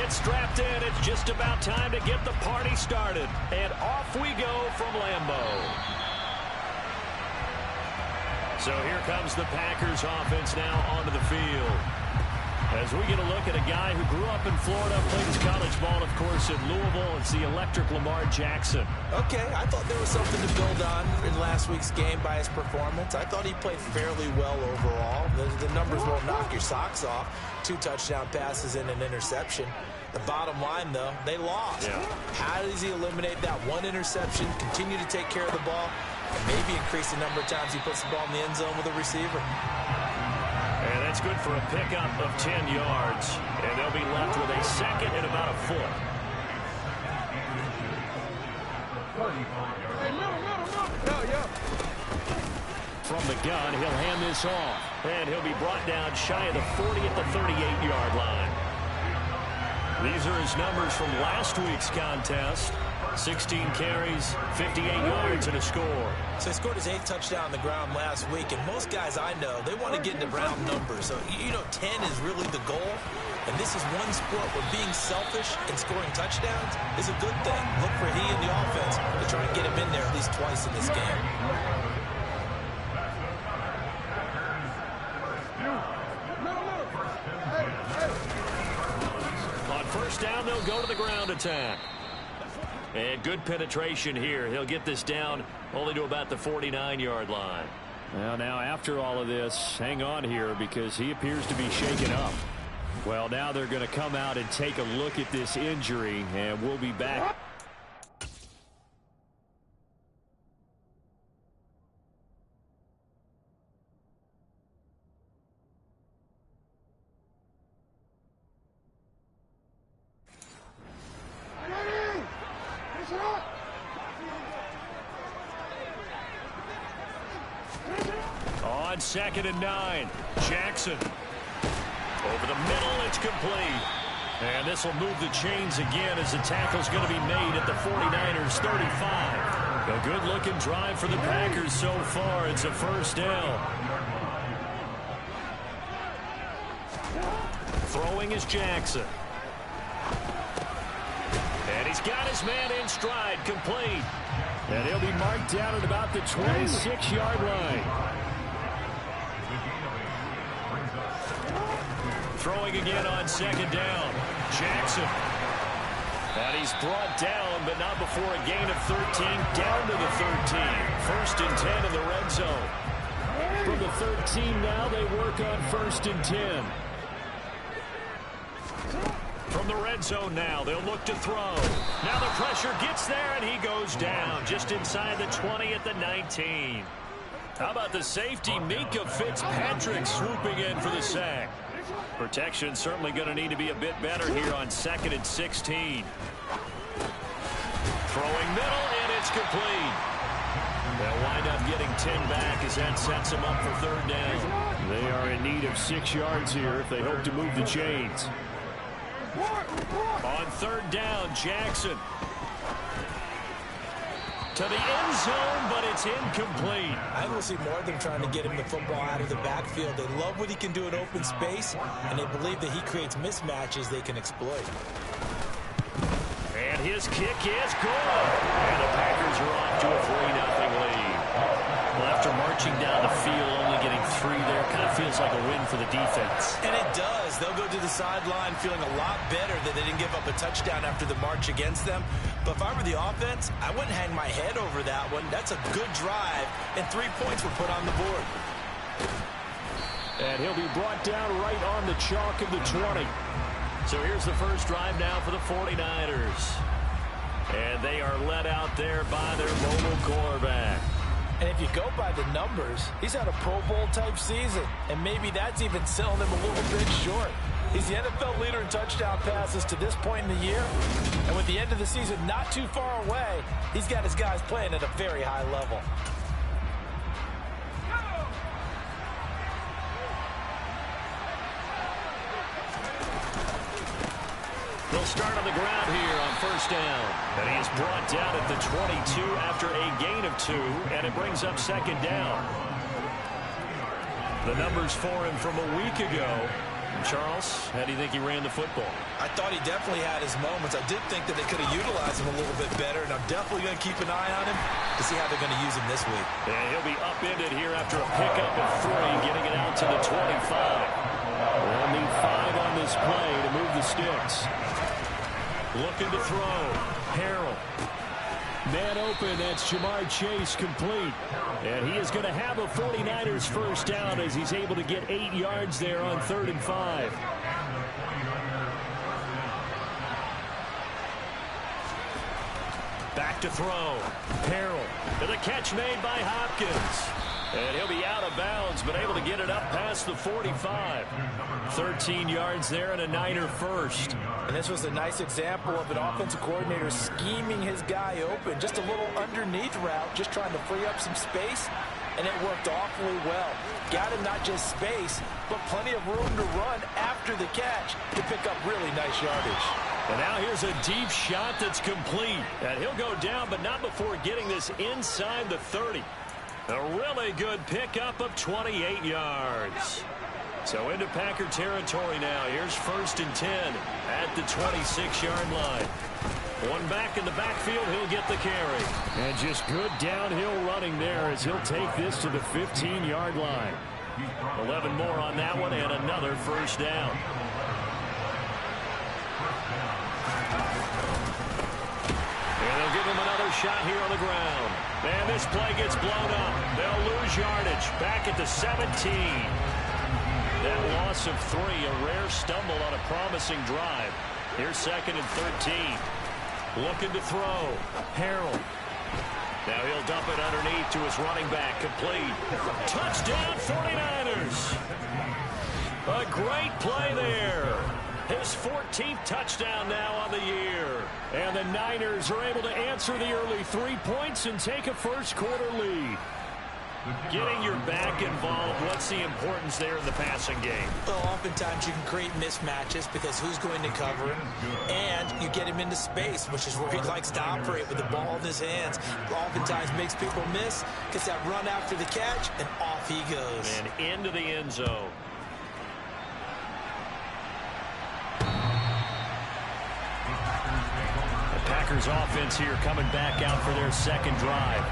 Get strapped in. It's just about time to get the party started. And off we go from Lambeau. So here comes the Packers offense now onto the field. As we get a look at a guy who grew up in Florida, played his college ball, of course, in Louisville. It's the electric Lamar Jackson. Okay, I thought there was something to build on in last week's game by his performance. I thought he played fairly well overall. The numbers won't knock your socks off. 2 touchdown passes and an interception. The bottom line, though, they lost. Yeah. How does he eliminate that 1 interception, continue to take care of the ball, and maybe increase the number of times he puts the ball in the end zone with a receiver? And that's good for a pickup of 10 yards. And they'll be left with a second and about a foot. From the gun, he'll hand this off. And he'll be brought down shy of the 40 at the 38-yard line. These are his numbers from last week's contest. 16 carries, 58 yards, and a score. So he scored his 8th touchdown on the ground last week, and most guys I know, they want to get into round numbers. So, 10 is really the goal. And this is one sport where being selfish and scoring touchdowns is a good thing. Look for he and the offense to try and get him in there at least twice in this game. On first down, they'll go to the ground attack. And good penetration here. He'll get this down only to about the 49-yard line. Well, now after all of this, hang on here because he appears to be shaken up. Well, now they're going to come out and take a look at this injury, and we'll be back. On 2nd and 9, Jackson. Over the middle, it's complete. And this will move the chains again as the tackle's going to be made at the 49ers 35. A good-looking drive for the Packers so far. It's a first down. Throwing is Jackson. And he's got his man in stride, complete. And he'll be marked down at about the 26-yard line. Throwing again on 2nd down. Jackson. And he's brought down, but not before a gain of 13, down to the 13. 1st and 10 in the red zone. From the 13 now, they work on 1st and 10. From the red zone now, they'll look to throw. Now the pressure gets there, and he goes down just inside the 20 at the 19. How about the safety, Minka Fitzpatrick, swooping in for the sack. Protection certainly going to need to be a bit better here on 2nd and 16. Throwing middle, and it's complete. They'll wind up getting 10 back as that sets them up for 3rd down. They are in need of 6 yards here if they hope to move the chains. On 3rd down, Jackson. To the end zone, but it's incomplete. I will see more of them trying to get him the football out of the backfield. They love what he can do in open space, and they believe that he creates mismatches they can exploit. And his kick is good. And the Packers are off to a 3-0 lead. Well, after marching down the field, only getting 3 there, kind of feels like a win for the defense. And it does. They'll go to the sideline feeling a lot better that they didn't give up a touchdown after the march against them. But if I were the offense, I wouldn't hang my head over that one. That's a good drive, and 3 points were put on the board. And he'll be brought down right on the chalk of the 20. So here's the first drive now for the 49ers. And they are led out there by their mobile quarterback. And if you go by the numbers, he's had a Pro Bowl-type season. And maybe that's even selling him a little bit short. He's the NFL leader in touchdown passes to this point in the year. And with the end of the season not too far away, he's got his guys playing at a very high level. They'll start on the ground here on first down. And he is brought down at the 22 after a gain of 2, and it brings up 2nd down. The numbers for him from a week ago, Charles, how do you think he ran the football? I thought he definitely had his moments. I did think that they could have utilized him a little bit better, and I'm definitely going to keep an eye on him to see how they're going to use him this week. And he'll be upended here after a pickup of 3, getting it out to the 25. They'll need 5 on this play to move the sticks. Looking to throw. Harrell. Man open, that's Jamar Chase complete. And he is going to have a 49ers first down as he's able to get 8 yards there on 3rd and 5. Back to throw. Harrell. And the catch made by Hopkins. And he'll be out of bounds, but able to get it up past the 45. 13 yards there and a Niner first. And this was a nice example of an offensive coordinator scheming his guy open. Just a little underneath route, just trying to free up some space, and it worked awfully well. Got him not just space, but plenty of room to run after the catch to pick up really nice yardage. And now here's a deep shot that's complete. And he'll go down, but not before getting this inside the 30. A really good pickup of 28 yards. So into Packer territory now. Here's 1st and 10 at the 26-yard line. One back in the backfield. He'll get the carry. And just good downhill running there as he'll take this to the 15-yard line. 11 more on that one and another first down. And they'll give him another shot here on the ground. And this play gets blown up. They'll lose yardage. Back at the 17. That loss of 3, a rare stumble on a promising drive. Here's 2nd and 13. Looking to throw. Harrell. Now he'll dump it underneath to his running back. Complete. Touchdown 49ers. A great play there. His 14th touchdown now on the year. And the Niners are able to answer the early 3 points and take a first-quarter lead. Getting your back involved, what's the importance there in the passing game? Well, oftentimes you can create mismatches because who's going to cover him, and you get him into space, which is where he likes to operate with the ball in his hands. Oftentimes makes people miss, gets that run after the catch, and off he goes. And into the end zone. The Packers offense here coming back out for their second drive.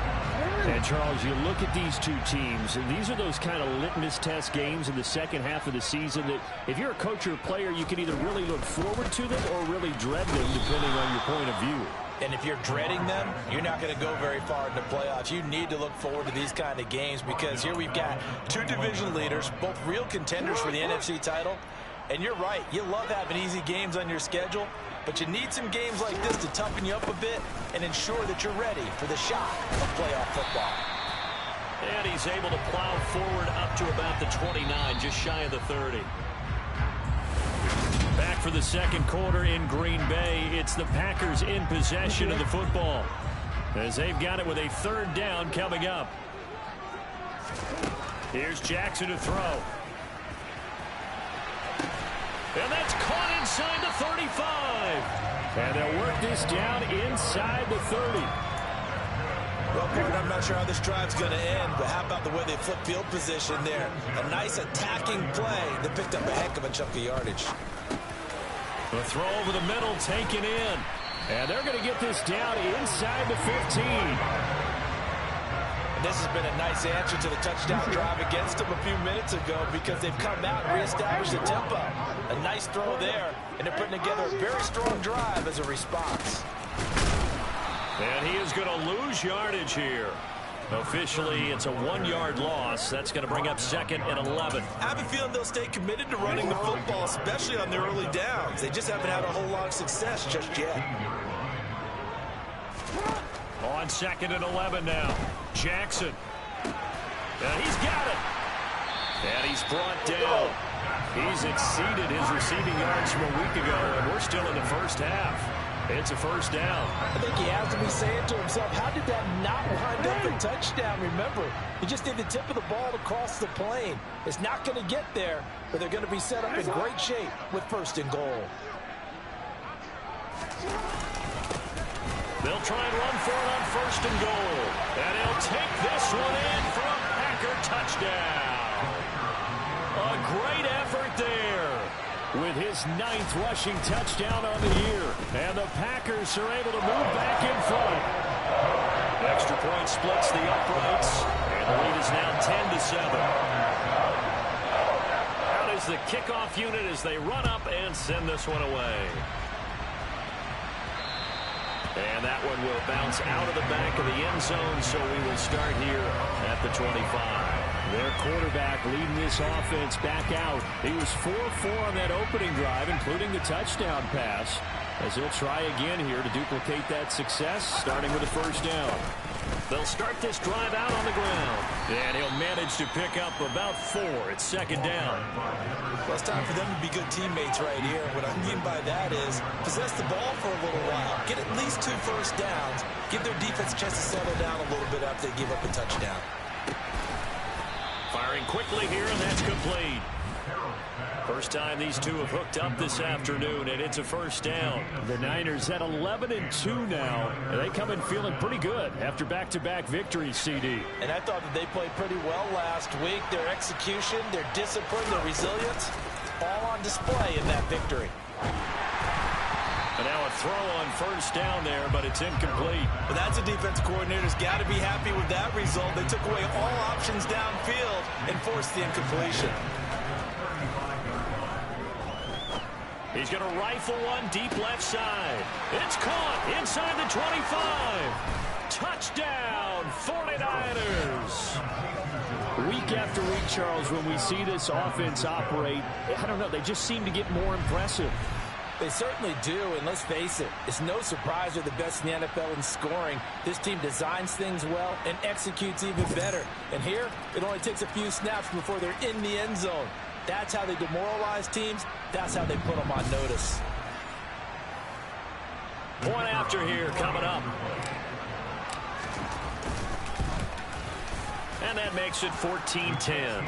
And, Charles, you look at these two teams, and these are those kind of litmus test games in the second half of the season that if you're a coach or a player, you can either really look forward to them or really dread them, depending on your point of view. And if you're dreading them, you're not going to go very far in the playoffs. You need to look forward to these kind of games because here we've got 2 division leaders, both real contenders for the NFC title. And you're right, you love having easy games on your schedule, but you need some games like this to toughen you up a bit and ensure that you're ready for the shot of playoff football. And he's able to plow forward up to about the 29, just shy of the 30. Back for the second quarter in Green Bay. It's the Packers in possession of the football as they've got it with a 3rd down coming up. Here's Jackson to throw. And that's caught inside the 35. And they'll work this down inside the 30. Well, Gordon, I'm not sure how this drive's going to end, but how about the way they flip field position there? A nice attacking play that picked up a heck of a chunk of yardage. The throw over the middle taken in. And they're going to get this down inside the 15. And this has been a nice answer to the touchdown drive against them a few minutes ago because they've come out and reestablished the tempo. A nice throw there, and they're putting together a very strong drive as a response. And he is going to lose yardage here. Officially, it's a 1-yard loss. That's going to bring up 2nd and 11. I have a feeling they'll stay committed to running the football, especially on their early downs. They just haven't had a whole lot of success just yet. On 2nd and 11 now. Jackson. And he's got it. And he's brought down. He's exceeded his receiving yards from a week ago, and we're still in the first half. It's a first down. I think he has to be saying to himself, how did that not wind up a touchdown? Remember, he just did the tip of the ball to cross the plane. It's not going to get there, but they're going to be set up in great shape with 1st and goal. They'll try and run for it on 1st and goal. And he'll take this one in for a Packer touchdown. A great effort there. his 9th rushing touchdown on the year. And the Packers are able to move back in front. Extra point splits the uprights. And the lead is now 10-7. Out is the kickoff unit as they run up and send this one away. And that one will bounce out of the back of the end zone, so we will start here at the 25. Their quarterback leading this offense back out. He was 4-4 on that opening drive, including the touchdown pass, as he'll try again here to duplicate that success, starting with a first down. They'll start this drive out on the ground, and he'll manage to pick up about 4 at second down. Well, it's time for them to be good teammates right here. What I mean by that is possess the ball for a little while, get at least 2 first downs, give their defense a chance to settle down a little bit after they give up a touchdown. Firing quickly here, and that's complete. First time these two have hooked up this afternoon, and it's a first down. The Niners at 11-2 now. They come in feeling pretty good after back-to-back victories, CD. And I thought that they played pretty well last week. Their execution, their discipline, their resilience, all on display in that victory. And now a throw on first down there, but it's incomplete. But that's a defense coordinator's got to be happy with that result. They took away all options downfield and forced the incompletion. He's going to rifle one deep left side. It's caught inside the 25. Touchdown, 49ers. Week after week, Charles, when we see this offense operate, I don't know, they just seem to get more impressive. They certainly do, and let's face it, it's no surprise they're the best in the NFL in scoring. This team designs things well and executes even better. And here, it only takes a few snaps before they're in the end zone. That's how they demoralize teams. That's how they put them on notice. Point after here coming up. And that makes it 14-10.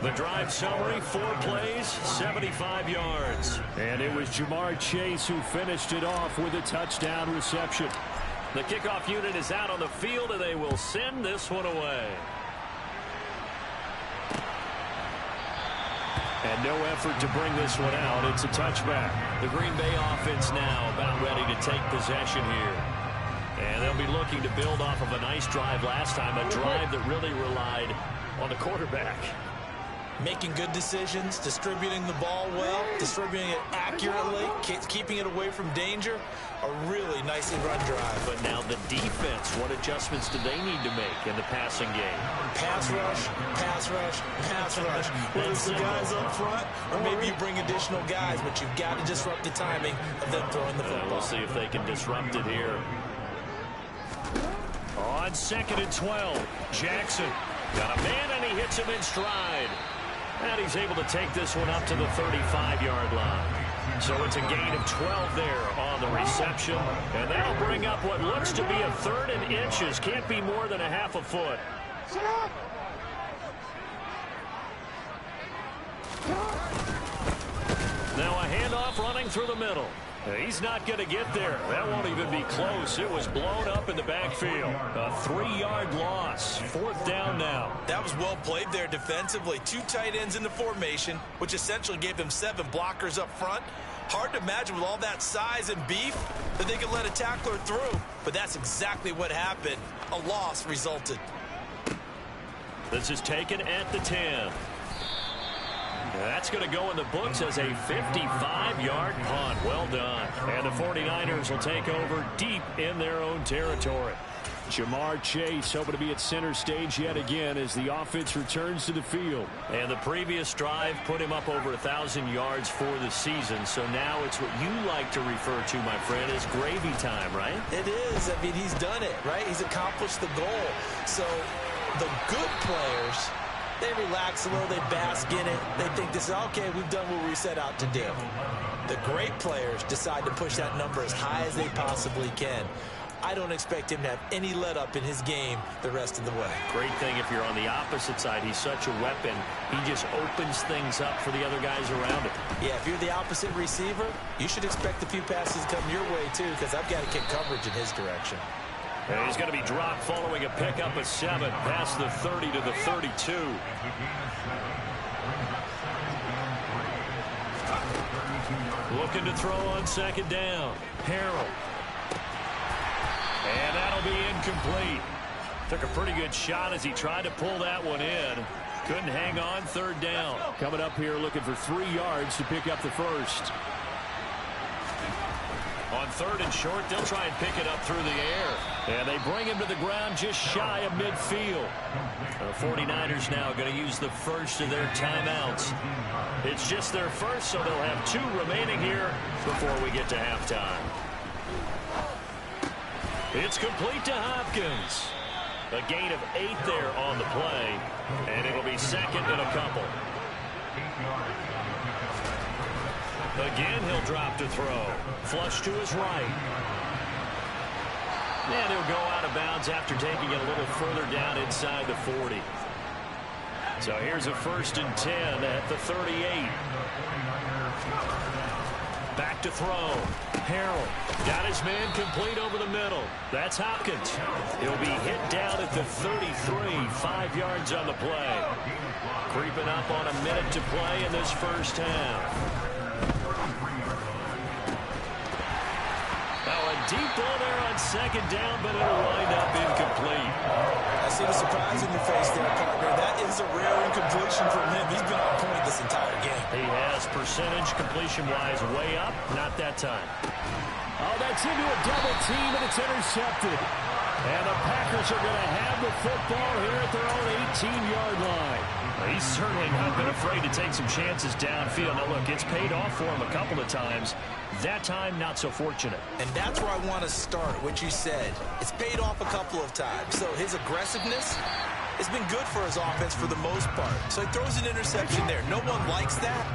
The drive summary, 4 plays, 75 yards. And it was Jamar Chase who finished it off with a touchdown reception. The kickoff unit is out on the field, and they will send this one away. And no effort to bring this one out. It's a touchback. The Green Bay offense now about ready to take possession here. And they'll be looking to build off of a nice drive last time, a drive that really relied on the quarterback. Making good decisions, distributing the ball well, distributing it accurately, keeping it away from danger. A really nicely run drive. But now the defense, what adjustments do they need to make in the passing game? Pass rush, pass rush, pass rush. Whether it's the guys up front or maybe you bring additional guys, but you've got to disrupt the timing of them throwing the football. We'll see if they can disrupt it here. On 2nd and 12, Jackson got a man and he hits him in stride. And he's able to take this one up to the 35-yard line. So it's a gain of 12 there on the reception. And that'll bring up what looks to be a 3rd and inches. Can't be more than a half a foot. Now a handoff running through the middle. He's not going to get there. That won't even be close. It was blown up in the backfield. A 3-yard loss. 4th down now. That was well played there defensively. 2 tight ends in the formation, which essentially gave them 7 blockers up front. Hard to imagine with all that size and beef that they could let a tackler through. But that's exactly what happened. A loss resulted. This is taken at the 10. That's going to go in the books as a 55-yard punt. Well done. And the 49ers will take over deep in their own territory. Jamar Chase hoping to be at center stage yet again as the offense returns to the field. And the previous drive put him up over 1,000 yards for the season. So now it's what you like to refer to, my friend, as gravy time, right? It is. I mean, he's done it, right? He's accomplished the goal. So the good players, they relax a little, they bask in it. They think this is, okay, we've done what we set out to do. The great players decide to push that number as high as they possibly can. I don't expect him to have any let-up in his game the rest of the way. Great thing if you're on the opposite side. He's such a weapon. He just opens things up for the other guys around him. Yeah, if you're the opposite receiver, you should expect a few passes to come your way, too, because I've got to kick coverage in his direction. And he's going to be dropped following a pickup of 7 past the 30 to the 32. looking to throw on second down. Harrell. And that'll be incomplete. Took a pretty good shot as he tried to pull that one in. Couldn't hang on, third down. Coming up here looking for 3 yards to pick up the first. On third and short, they'll try and pick it up through the air. And they bring him to the ground just shy of midfield. The 49ers now going to use the first of their timeouts. It's just their first, so they'll have 2 remaining here before we get to halftime. It's complete to Hopkins. A gain of 8 there on the play, and it'll be second and a couple. Again, he'll drop to throw. Flush to his right. And he'll go out of bounds after taking it a little further down inside the 40. So here's a 1st and 10 at the 38. Back to throw. Harrell got his man complete over the middle. That's Hopkins. He'll be hit down at the 33, 5 yards on the play. Creeping up on a minute to play in this first half. Now a deep ball there on second down, but it'll wind up incomplete. I see the surprise in your face there, partner. That is a rare incompletion from him. He's been on point this entire game. He has percentage completion-wise way up. Not that time. Oh, that's into a double team, and it's intercepted. And the Packers are going to have the football here at their own 18-yard line. He's certainly not been afraid to take some chances downfield. Now, look, it's paid off for him a couple of times. That time, not so fortunate. And that's where I want to start, what you said. It's paid off a couple of times. So his aggressiveness has been good for his offense for the most part. So he throws an interception there. No one likes that,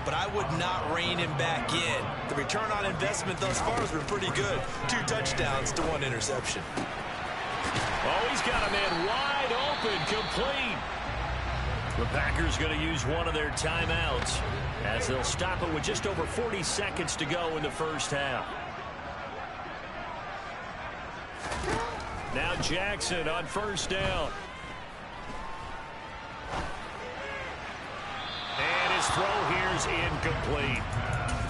but I would not rein him back in. The return on investment thus far has been pretty good. 2 touchdowns to 1 interception. Oh, he's got a man wide open, complete. The Packers going to use one of their timeouts as they'll stop it with just over 40 seconds to go in the first half. Now Jackson on first down. And his throw here's incomplete.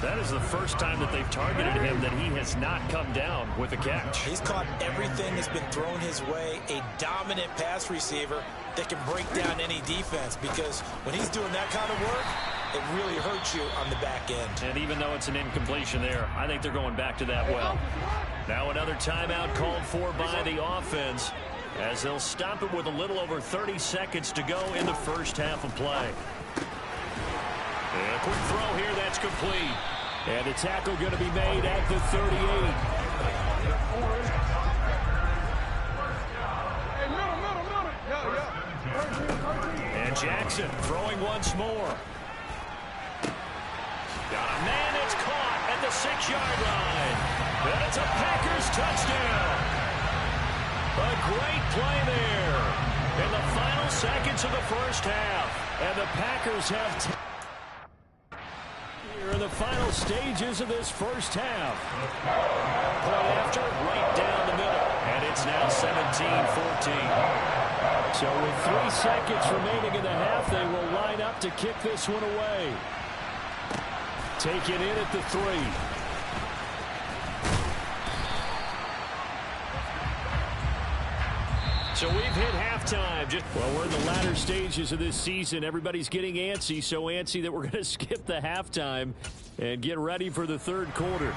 That is the first time that they've targeted him that he has not come down with a catch. He's caught everything that's been thrown his way. A dominant pass receiver that can break down any defense, because when he's doing that kind of work, it really hurts you on the back end. And even though it's an incompletion there, I think they're going back to that well. Now another timeout called for by the offense as they'll stop it with a little over 30 seconds to go in the first half of play. And a quick throw here, that's complete. And the tackle going to be made at the 38. And Jackson throwing once more. Got a man that's caught at the 6-yard line. And it's a Packers touchdown. A great play there in the final seconds of the first half. And the Packers have here in the final stages of this first half. Play after, right down the middle. And it's now 17-14. So with 3 seconds remaining in the half, they will line up to kick this one away. Take it in at the 3. So we've hit halftime. Well, we're in the latter stages of this season. Everybody's getting antsy, so antsy that we're going to skip the halftime and get ready for the third quarter.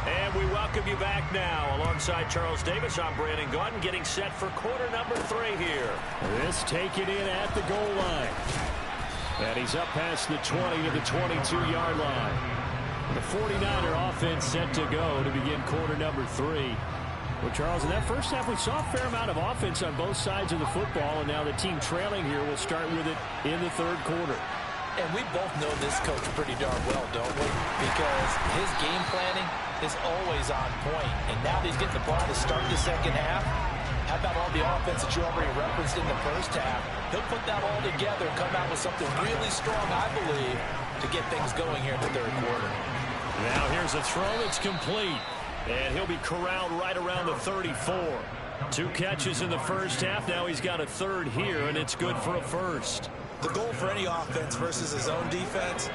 And we welcome you back now. Alongside Charles Davis, I'm Brandon Gaudin, getting set for quarter number 3 here. This taken in at the goal line. And he's up past the 20 to the 22-yard line. The 49er offense set to go to begin quarter number 3. Well, Charles, in that first half, we saw a fair amount of offense on both sides of the football, and now the team trailing here will start with it in the third quarter. And we both know this coach pretty darn well, don't we? Because his game planning is always on point. And now that he's getting the ball to start the second half, how about all the offense that you already referenced in the first half? He'll put that all together and come out with something really strong, I believe, to get things going here in the third quarter. Now here's a throw that's complete. And he'll be corralled right around the 34. 2 catches in the first half. Now he's got a third here, and it's good for a first. The goal for any offense versus his own defense,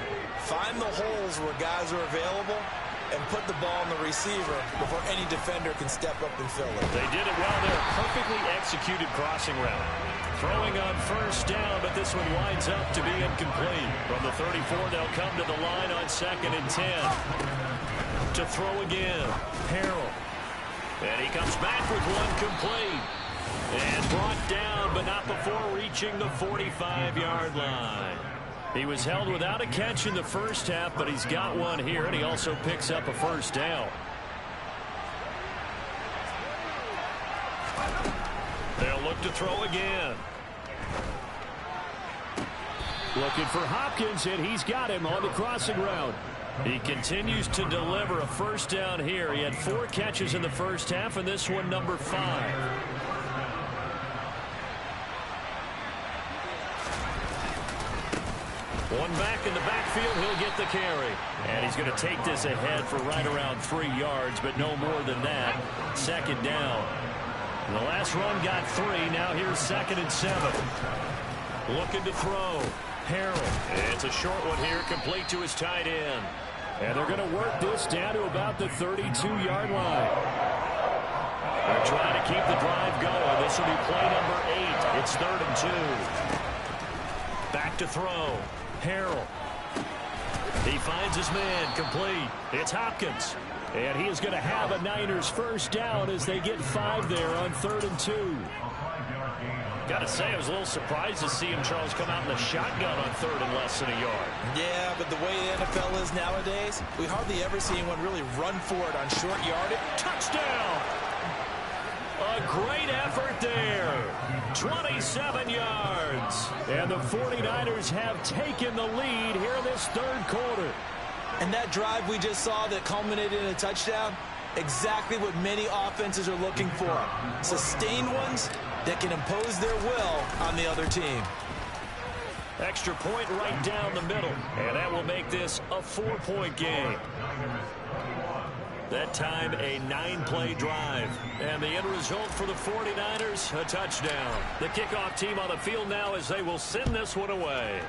Find the holes where guys are available and put the ball in the receiver before any defender can step up and fill it. They did it well there. Perfectly executed crossing route. Throwing on first down, but this one winds up to be incomplete. From the 34, they'll come to the line on 2nd and 10. To throw again, Harrell. And he comes back with one complete. And brought down, but not before reaching the 45-yard line. He was held without a catch in the first half, but he's got one here, and he also picks up a first down. They'll look to throw again. Looking for Hopkins, and he's got him on the crossing route. He continues to deliver a first down here. He had 4 catches in the first half, and this one number 5. One back in the backfield, he'll get the carry. And he's going to take this ahead for right around 3 yards, but no more than that. 2nd down. And the last run got 3. Now here's 2nd and 7. Looking to throw. Harrell. It's a short one here, complete to his tight end. And they're going to work this down to about the 32-yard line. They're trying to keep the drive going. This will be play number 8. It's 3rd and 2. Back to throw. Harrell. He finds his man, complete. It's Hopkins. And he is going to have a Niners first down as they get 5 there on 3rd and 2. Got to say, I was a little surprised to see him, Charles, come out in the shotgun on 3rd and less than a yard. Yeah, but the way the NFL is nowadays, we hardly ever see anyone really run for it on short yardage. Touchdown! A great effort there. 27 yards. And the 49ers have taken the lead here in this 3rd quarter. And that drive we just saw that culminated in a touchdown, exactly what many offenses are looking for. Sustained ones that can impose their will on the other team. Extra point right down the middle. And that will make this a 4-point game. That time, a 9-play drive. And the end result for the 49ers, a touchdown. The kickoff team on the field now as they will send this one away.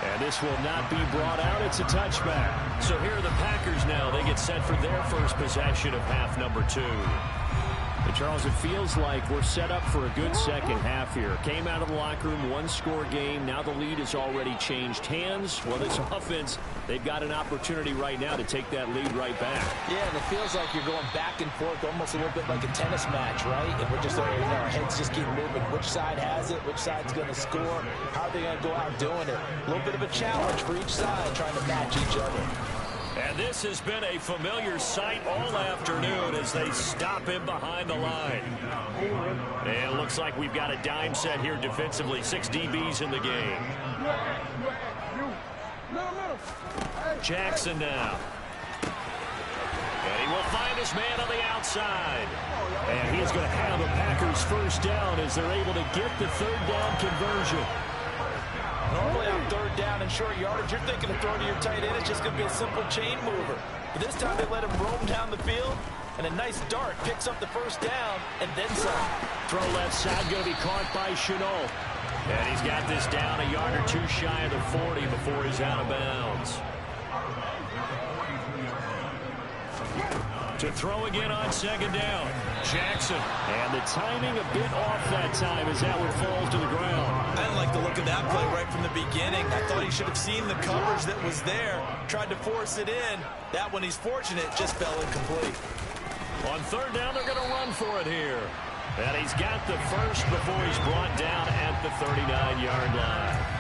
And this will not be brought out. It's a touchback. So here are the Packers now. They get set for their first possession of half number 2. And Charles, it feels like we're set up for a good second half here. Came out of the locker room, 1-score game. Now the lead has already changed hands. Well, this offense, they've got an opportunity right now to take that lead right back. Yeah, and it feels like you're going back and forth almost a little bit like a tennis match, right? And we're just, our heads just keep moving. Which side has it? Which side's going to score? How are they going to go out doing it? A little bit of a challenge for each side trying to match each other. And this has been a familiar sight all afternoon as they stop him behind the line. And it looks like we've got a dime set here defensively. 6 DBs in the game. Jackson now. And he will find his man on the outside. And he's going to have the Packers first down as they're able to get the 3rd down conversion. Normally on 3rd down and short yardage, you're thinking of throwing to your tight end. It's just going to be a simple chain mover. But this time they let him roam down the field, and a nice dart picks up the first down, and then some. Throw left side going to be caught by Chenault. And he's got this down a yard or 2 shy of the 40 before he's out of bounds. To throw again on 2nd down. Jackson. And the timing a bit off that time as that one falls to the ground. I didn't like the look of that play right from the beginning. I thought he should have seen the coverage that was there, tried to force it in. That one, he's fortunate, just fell incomplete. On 3rd down, they're going to run for it here. And he's got the first before he's brought down at the 39-yard line.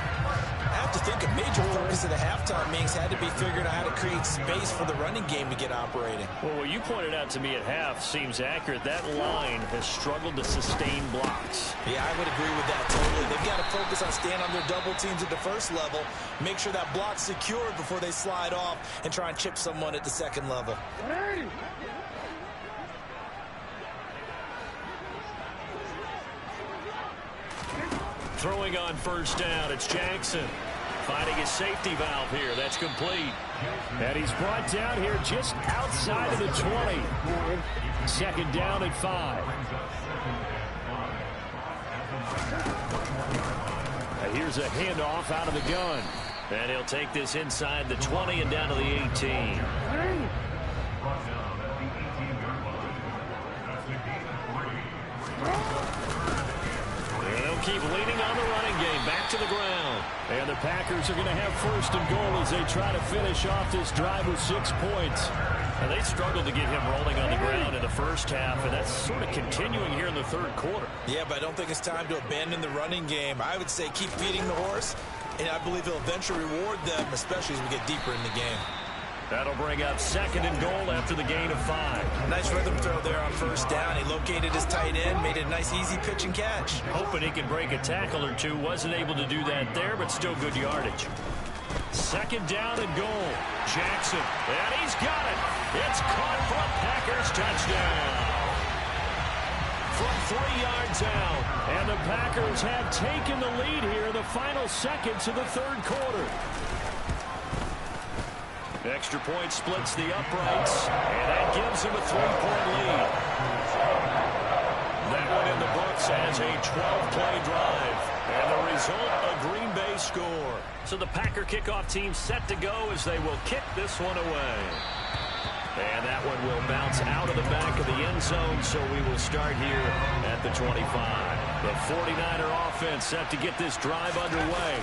I have to think a major focus of the halftime meetings had to be figuring out how to create space for the running game to get operating. Well, what you pointed out to me at half seems accurate. That line has struggled to sustain blocks. Yeah, I would agree with that totally. They've got to focus on staying on their double teams at the first level, make sure that block's secured before they slide off and try and chip someone at the 2nd level. Throwing on 1st down, it's Jackson. Finding his safety valve here. That's complete. And he's brought down here just outside of the 20. 2nd down and 5. Here's a handoff out of the gun. And he'll take this inside the 20 and down to the 18. Keep leading on the running game. Back to the ground. And the Packers are going to have first and goal as they try to finish off this drive with 6 points. And they struggled to get him rolling on the ground in the first half, and that's sort of continuing here in the third quarter. Yeah, but I don't think it's time to abandon the running game. I would say keep feeding the horse, and I believe he'll eventually reward them, especially as we get deeper in the game. That'll bring up second and goal after the gain of 5. Nice rhythm throw there on first down. He located his tight end, made it a nice, easy pitch and catch. Hoping he can break a tackle or two. Wasn't able to do that there, but still good yardage. Second down and goal. Jackson, and he's got it. It's caught for a Packers touchdown. From 3 yards out. And the Packers have taken the lead here in the final seconds of the third quarter. Extra point splits the uprights, and that gives him a 3-point lead. That one in the books as a 12-play drive. And the result, a Green Bay score. So the Packer kickoff team set to go as they will kick this one away. And that one will bounce out of the back of the end zone, so we will start here at the 25. The 49er offense set to get this drive underway.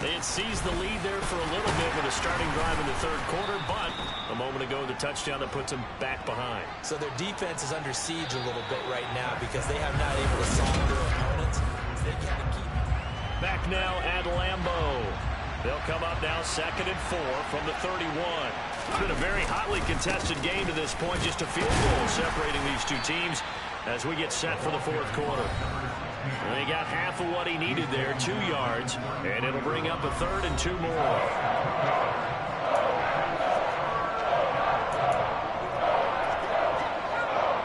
They had seized the lead there for a little bit with a starting drive in the third quarter, but a moment ago the touchdown that puts them back behind. So their defense is under siege a little bit right now because they have not able to solve their opponents. They got to keep. Back now at Lambeau. They'll come up now 2nd and 4 from the 31. It's been a very hotly contested game to this point, just a field goal separating these two teams as we get set for the fourth quarter. And he got half of what he needed there, 2 yards, and it'll bring up a 3rd and 2 more.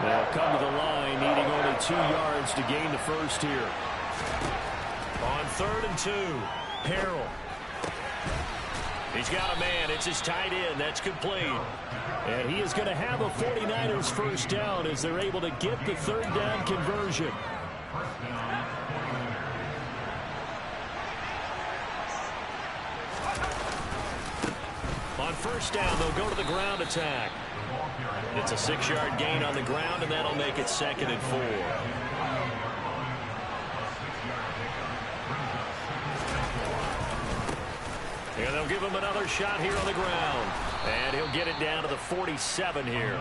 They'll come to the line, needing only 2 yards to gain the first here. On 3rd and 2, Harrell. He's got a man. It's his tight end. That's complete. And he is going to have a 49ers first down as they're able to get the third down conversion. On first down, they'll go to the ground attack. It's a 6-yard gain on the ground, and that'll make it 2nd and 4. And they'll give him another shot here on the ground. And he'll get it down to the 47 here.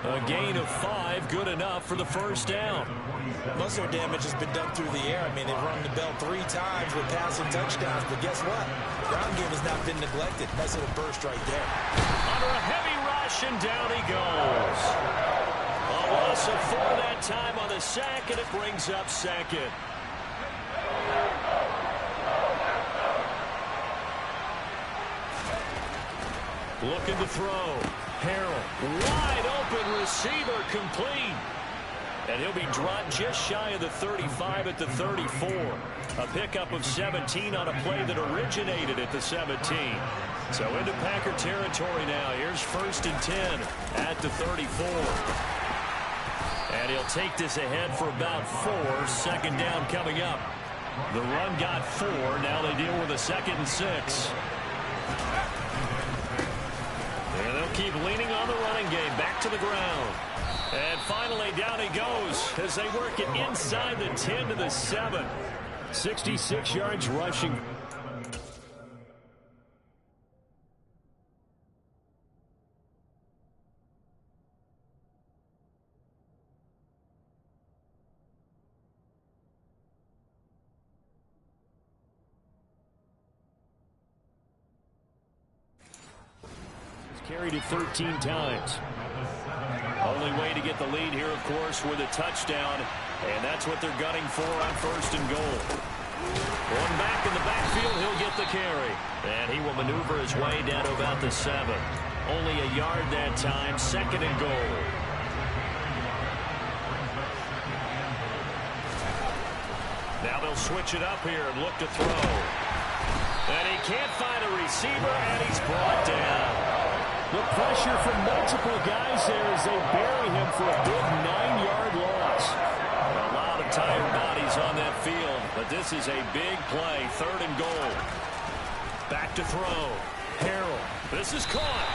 A gain of 5, good enough for the first down. Most of their damage has been done through the air. I mean, they've rung the bell 3 times with passing touchdowns, but guess what? Ground game has not been neglected. Nice little burst right there. Under a heavy rush, and down he goes. A loss of 4 that time on the sack, and it brings up 2nd. Looking to throw. Harrell, wide open receiver, complete. And he'll be dropped just shy of the 35 at the 34. A pickup of 17 on a play that originated at the 17. So into Packer territory now. Here's 1st and 10 at the 34. And he'll take this ahead for about 4. 2nd down coming up. The run got 4. Now they deal with a 2nd and 6. And they'll keep leaning on the running game. Back to the ground. And finally, down he goes as they work it inside the 10 to the 7. 66 yards rushing. Carried it 13 times. Only way to get the lead here, of course, with a touchdown. And that's what they're gunning for on 1st and goal. One back in the backfield, he'll get the carry. And he will maneuver his way down to about the 7. Only a yard that time, 2nd and goal. Now they'll switch it up here and look to throw. And he can't find a receiver, and he's brought down. The pressure from multiple guys there as they bury him for a big 9-yard loss. A lot of tired bodies on that field, but this is a big play, 3rd and goal. Back to throw. Harrell. This is caught.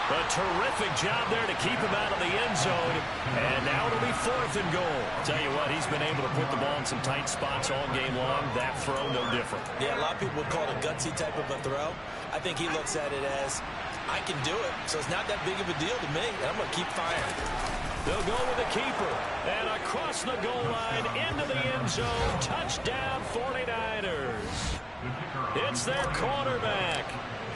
A terrific job there to keep him out of the end zone. And now it'll be 4th and goal. Tell you what, he's been able to put the ball in some tight spots all game long. That throw, no different. Yeah, a lot of people would call it a gutsy type of a throw. I think he looks at it as, I can do it, so it's not that big of a deal to me, and I'm going to keep firing. They'll go with the keeper. And across the goal line, into the end zone. Touchdown, 49ers. It's their quarterback.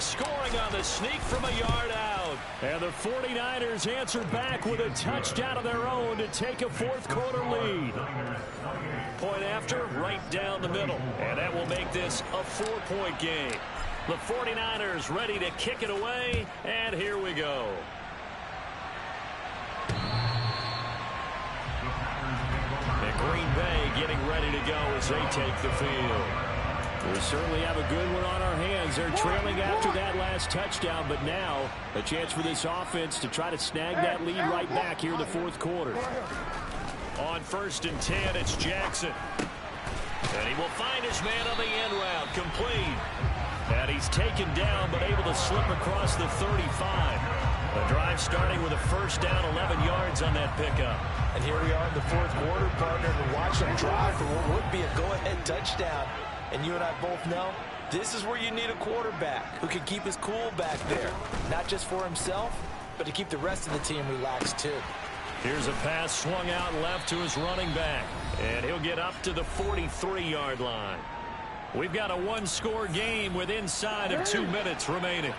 Scoring on the sneak from a yard out. And the 49ers answer back with a touchdown of their own to take a 4th quarter lead. Point after, right down the middle. And that will make this a 4-point game. The 49ers ready to kick it away. And here we go. And Green Bay getting ready to go as they take the field. We certainly have a good one on our hands. They're trailing after that last touchdown, but now a chance for this offense to try to snag that lead right back here in the 4th quarter. On 1st and 10, it's Jackson. And he will find his man on the end route, complete. And he's taken down, but able to slip across the 35. The drive starting with a 1st down, 11 yards on that pickup. And here we are in the 4th quarter, partner, to watch them drive for what would be a go-ahead touchdown. And you and I both know this is where you need a quarterback who can keep his cool back there. Not just for himself, but to keep the rest of the team relaxed too. Here's a pass swung out left to his running back. And he'll get up to the 43-yard line. We've got a 1-score game with inside of 2 minutes remaining.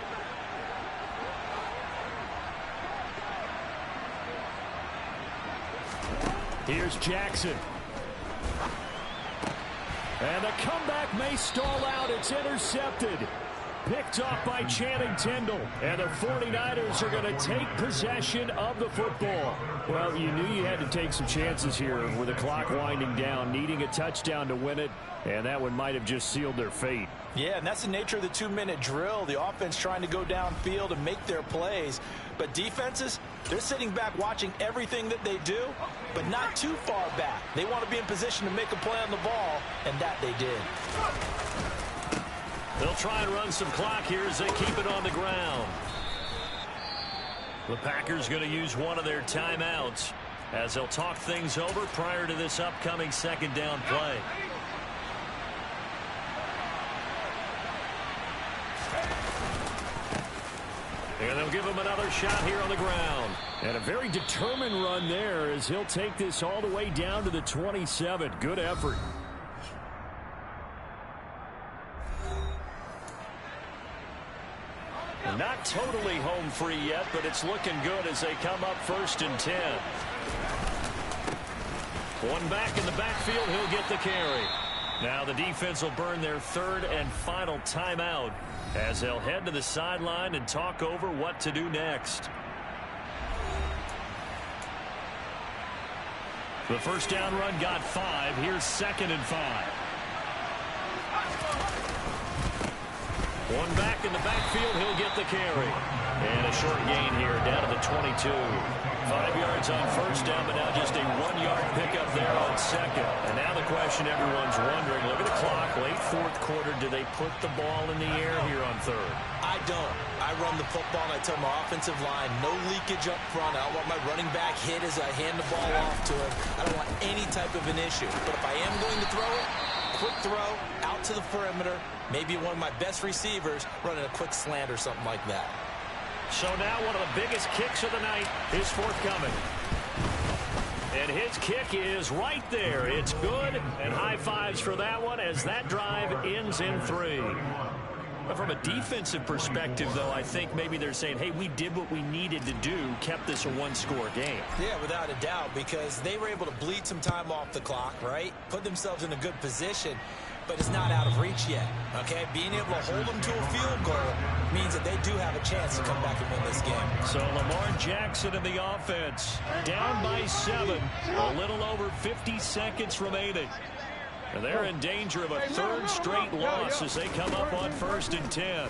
Here's Jackson. And the comeback may stall out. It's intercepted. Picked off by Channing Tindall. And the 49ers are going to take possession of the football. Well, you knew you had to take some chances here with the clock winding down, needing a touchdown to win it. And that one might have just sealed their fate. Yeah, and that's the nature of the 2-minute drill. The offense trying to go downfield and make their plays. But defenses, they're sitting back watching everything that they do, but not too far back. They want to be in position to make a play on the ball, and that they did. They'll try and run some clock here as they keep it on the ground. The Packers going to use one of their timeouts as they'll talk things over prior to this upcoming 2nd down play. And they'll give him another shot here on the ground. And a very determined run there as he'll take this all the way down to the 27. Good effort. Not totally home free yet, but it's looking good as they come up 1st and 10. One back in the backfield, he'll get the carry. Now the defense will burn their 3rd and final timeout as they'll head to the sideline and talk over what to do next. The 1st down run got 5. Here's 2nd and 5. One back in the backfield, he'll get the carry. And a short gain here down to the 22. 5 yards on 1st down, but now just a 1-yard pickup there on 2nd. And now the question everyone's wondering, look at the clock, late 4th quarter, do they put the ball in the air here on 3rd? I don't. I run the football and I tell my offensive line, no leakage up front. I don't want my running back hit as I hand the ball off to him. I don't want any type of an issue. But if I am going to throw it, quick throw, out to the perimeter, maybe one of my best receivers running a quick slant or something like that. So now one of the biggest kicks of the night is forthcoming. And his kick is right there. It's good, and high fives for that one as that drive ends in 3. But from a defensive perspective, though, I think maybe they're saying, hey, we did what we needed to do, kept this a 1-score game. Yeah, without a doubt, because they were able to bleed some time off the clock, right? Put themselves in a good position, but it's not out of reach yet, okay? Being able to hold them to a field goal means that they do have a chance to come back and win this game. So Lamar Jackson in the offense, down by 7, a little over 50 seconds remaining. And they're in danger of a 3rd straight loss as they come up on 1st and 10.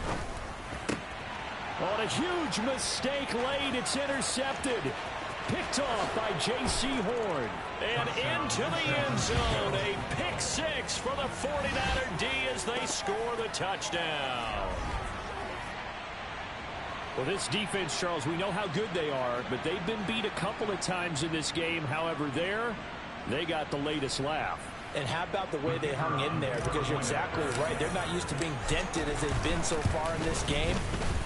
On a huge mistake late, it's intercepted. Picked off by J.C. Horn. And into the end zone. A pick six for the 49er D as they score the touchdown. Well, this defense, Charles, we know how good they are, but they've been beat a couple of times in this game. However, they got the latest laugh. And how about the way they hung in there? Because you're exactly right. They're not used to being dented as they've been so far in this game.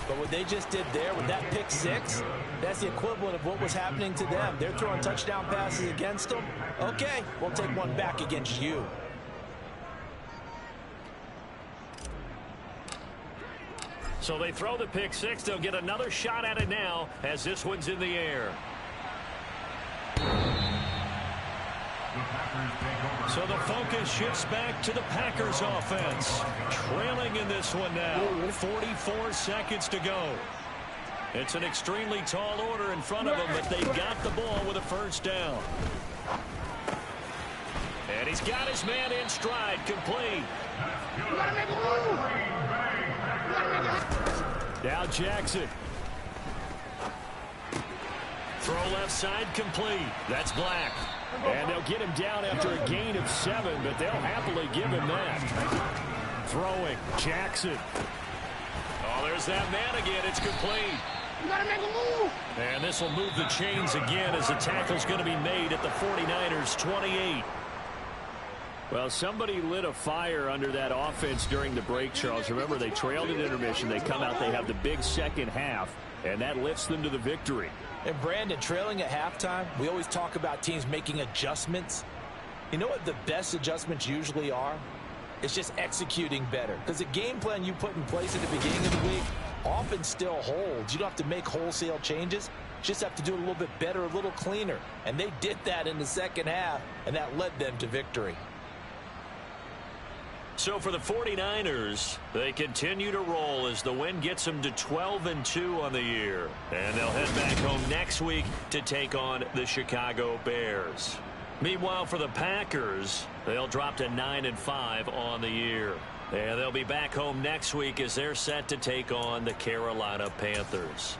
But what they just did there with that pick six, that's the equivalent of what was happening to them. They're throwing touchdown passes against them. Okay, we'll take one back against you. So they throw the pick six. They'll get another shot at it now as this one's in the air. So the focus shifts back to the Packers offense. Trailing in this one now. 44 seconds to go. It's an extremely tall order in front of them, but they got the ball with a first down. And he's got his man in stride, complete. Now Jackson. Throw left side, complete. That's Black. And they'll get him down after a gain of 7, but they'll happily give him that. Throwing, Jackson. Oh, there's that man again. It's complete. You gotta make a move. And this will move the chains again as the tackle's going to be made at the 49ers 28. Well, somebody lit a fire under that offense during the break, Charles. Remember, they trailed at intermission. They come out, they have the big second half, and that lifts them to the victory. And Brandon, trailing at halftime, we always talk about teams making adjustments. You know what the best adjustments usually are? It's just executing better. Because the game plan you put in place at the beginning of the week often still holds. You don't have to make wholesale changes. You just have to do it a little bit better, a little cleaner. And they did that in the second half, and that led them to victory. So for the 49ers, they continue to roll as the win gets them to 12-2 on the year. And they'll head back home next week to take on the Chicago Bears. Meanwhile, for the Packers, they'll drop to 9-5 on the year. And they'll be back home next week as they're set to take on the Carolina Panthers.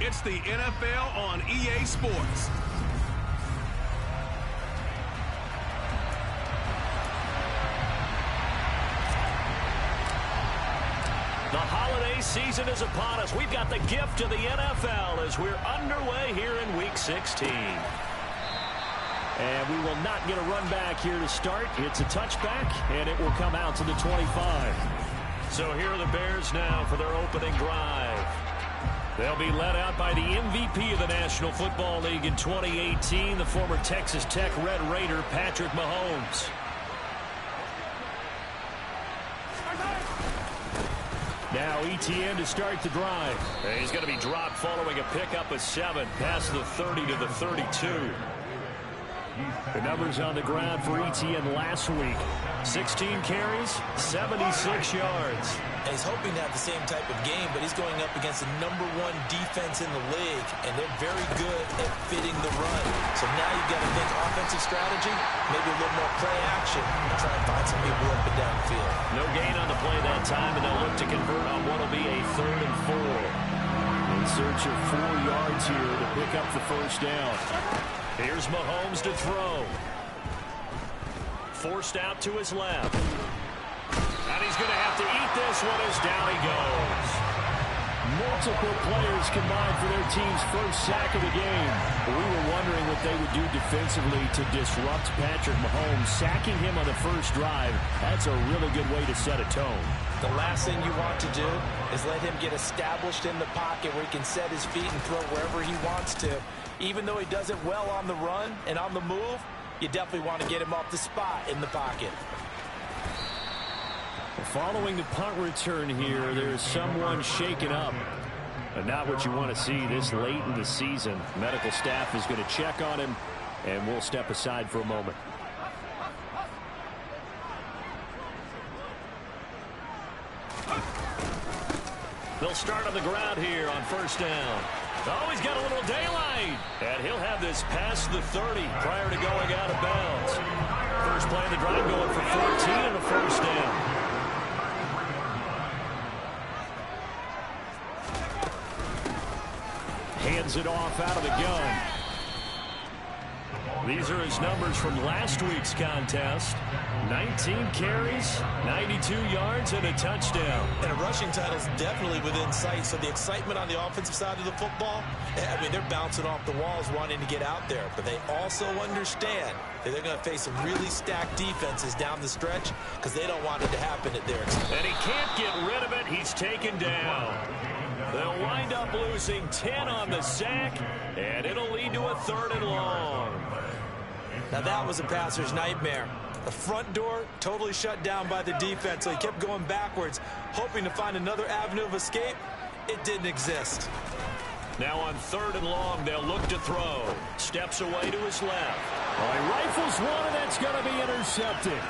It's the NFL on EA Sports. The holiday season is upon us. We've got the gift of the NFL as we're underway here in Week 16. And we will not get a run back here to start. It's a touchback, and it will come out to the 25. So here are the Bears now for their opening drive. They'll be led out by the MVP of the National Football League in 2018, the former Texas Tech Red Raider, Patrick Mahomes. Now ETN to start the drive. He's going to be dropped following a pickup of 7 past the 30 to the 32. The numbers on the ground for ETN last week. 16 carries, 76 yards. And he's hoping to have the same type of game, but he's going up against the #1 defense in the league, and they're very good at fitting the run. So now you've got to think offensive strategy, maybe a little more play action, and try and find some people up and down the field. No gain on the play that time, and they'll look to convert on what will be a 3rd and 4. In search of 4 yards here to pick up the first down. Here's Mahomes to throw. Forced out to his left. And he's going to have to eat this one as down he goes. Multiple players combined for their team's first sack of the game. We were wondering what they would do defensively to disrupt Patrick Mahomes. Sacking him on the first drive, that's a really good way to set a tone. The last thing you want to do is let him get established in the pocket where he can set his feet and throw wherever he wants to. Even though he does it well on the run and on the move, you definitely want to get him off the spot in the pocket. Following the punt return here, there's someone shaken up. But not what you want to see this late in the season. Medical staff is going to check on him, and we'll step aside for a moment. They'll start on the ground here on first down. Oh, he's got a little daylight. And he'll have this past the 30 prior to going out of bounds. First play of the drive going for 14 and a first down. Hands it off out of the gun. These are his numbers from last week's contest. 19 carries, 92 yards, and a touchdown. And a rushing title's definitely within sight, so the excitement on the offensive side of the football, I mean, they're bouncing off the walls wanting to get out there, but they also understand that they're going to face some really stacked defenses down the stretch because they don't want it to happen at their expense. And he can't get rid of it. He's taken down. They'll wind up losing 10 on the sack, and it'll lead to a 3rd and long. Now that was a passer's nightmare. The front door totally shut down by the defense, so he kept going backwards, hoping to find another avenue of escape. It didn't exist. Now on 3rd and long, they'll look to throw. Steps away to his left. Well, he rifles one, and that's going to be intercepted.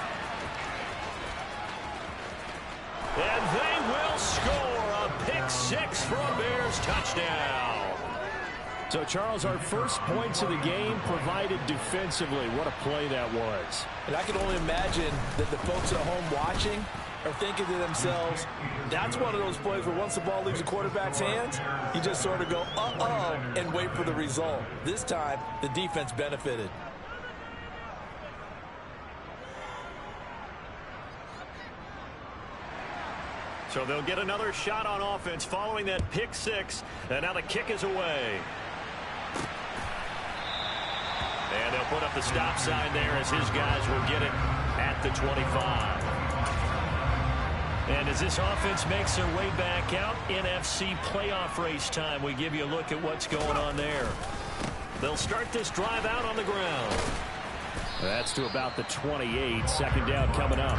And they will score a pick 6 for a Bears touchdown. So, Charles, our first points of the game provided defensively. What a play that was. And I can only imagine that the folks at home watching are thinking to themselves, that's one of those plays where once the ball leaves the quarterback's hands, you just sort of go, uh-oh, and wait for the result. This time, the defense benefited. So they'll get another shot on offense following that pick 6. And now the kick is away. And they'll put up the stop sign there as his guys will get it at the 25. And as this offense makes their way back out, NFC playoff race time, we give you a look at what's going on there. They'll start this drive out on the ground. That's to about the 28. 2nd down coming up.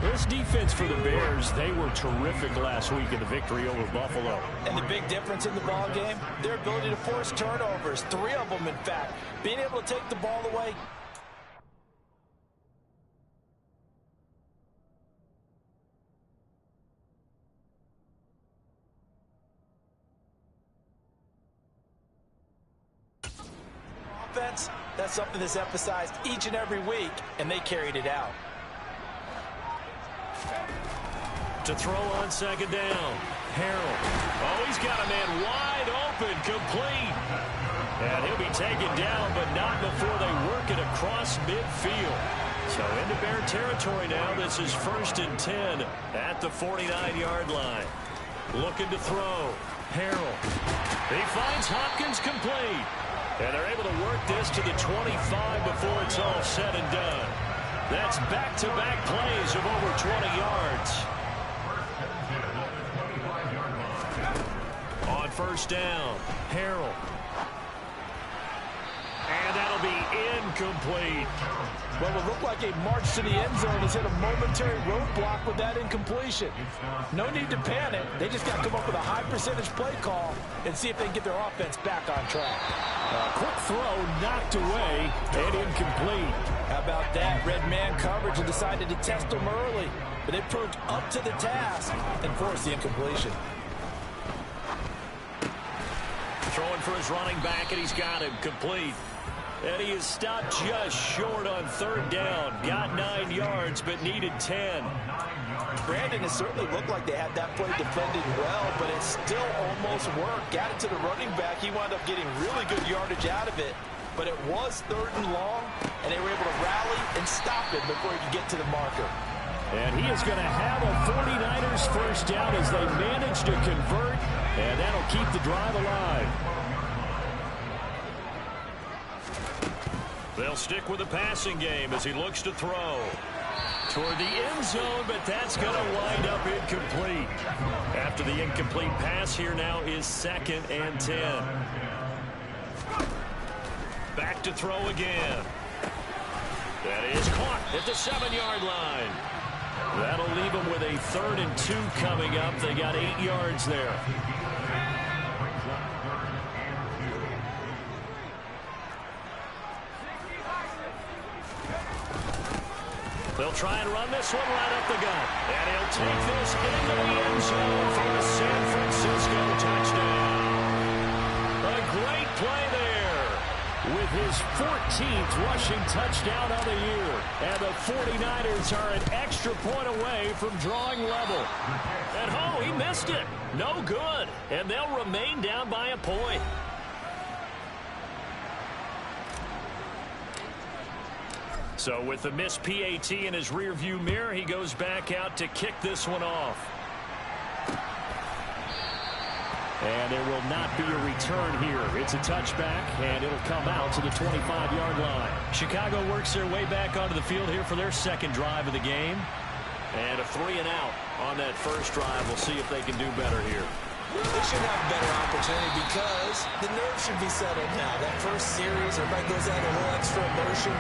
This defense for the Bears, they were terrific last week in the victory over Buffalo. And the big difference in the ball game, their ability to force turnovers, 3 of them in fact. Being able to take the ball away. Offense, that's something that's emphasized each and every week, and they carried it out. To throw on 2nd down. Harold. Oh, he's got a man wide up and complete. And he'll be taken down, but not before they work it across midfield. So into Bear territory now. This is 1st and 10 at the 49-yard line. Looking to throw. Harrell. He finds Hopkins complete. And they're able to work this to the 25 before it's all said and done. That's back-to-back plays of over 20 yards. On 1st down, Harrell. And that'll be incomplete. Well, it looked like a march to the end zone has hit a momentary roadblock with that incompletion. No need to panic. They just got to come up with a high percentage play call and see if they can get their offense back on track. Quick throw knocked away and incomplete. How about that? Red man coverage and decided to test them early. But they proved up to the task and forced the incompletion. Throwing for his running back, and he's got him complete. And he is stopped just short on 3rd down. Got 9 yards, but needed 10. Brandon, it certainly looked like they had that play defended well, but it still almost worked. Got it to the running back. He wound up getting really good yardage out of it. But it was 3rd and long, and they were able to rally and stop it before he could get to the marker. And he is going to have a 49ers 1st down as they manage to convert, and that'll keep the drive alive. They'll stick with the passing game as he looks to throw toward the end zone, but that's going to wind up incomplete. After the incomplete pass, here now is 2nd and 10. Back to throw again. That is caught at the 7-yard line. That'll leave them with a 3rd and 2 coming up. They got 8 yards there. They'll try and run this one right up the gut. And he'll take this into the end zone for the San Francisco touchdown. A great play there with his 14th rushing touchdown of the year. And the 49ers are an extra point away from drawing level. And oh, he missed it. No good. And they'll remain down by a point. So with the missed PAT in his rearview mirror, he goes back out to kick this one off. And there will not be a return here. It's a touchback, and it'll come out to the 25-yard line. Chicago works their way back onto the field here for their 2nd drive of the game. And a 3 and out on that first drive. We'll see if they can do better here. They should have a better opportunity because the nerves should be settled now. That first series, everybody goes out a little extra emotion.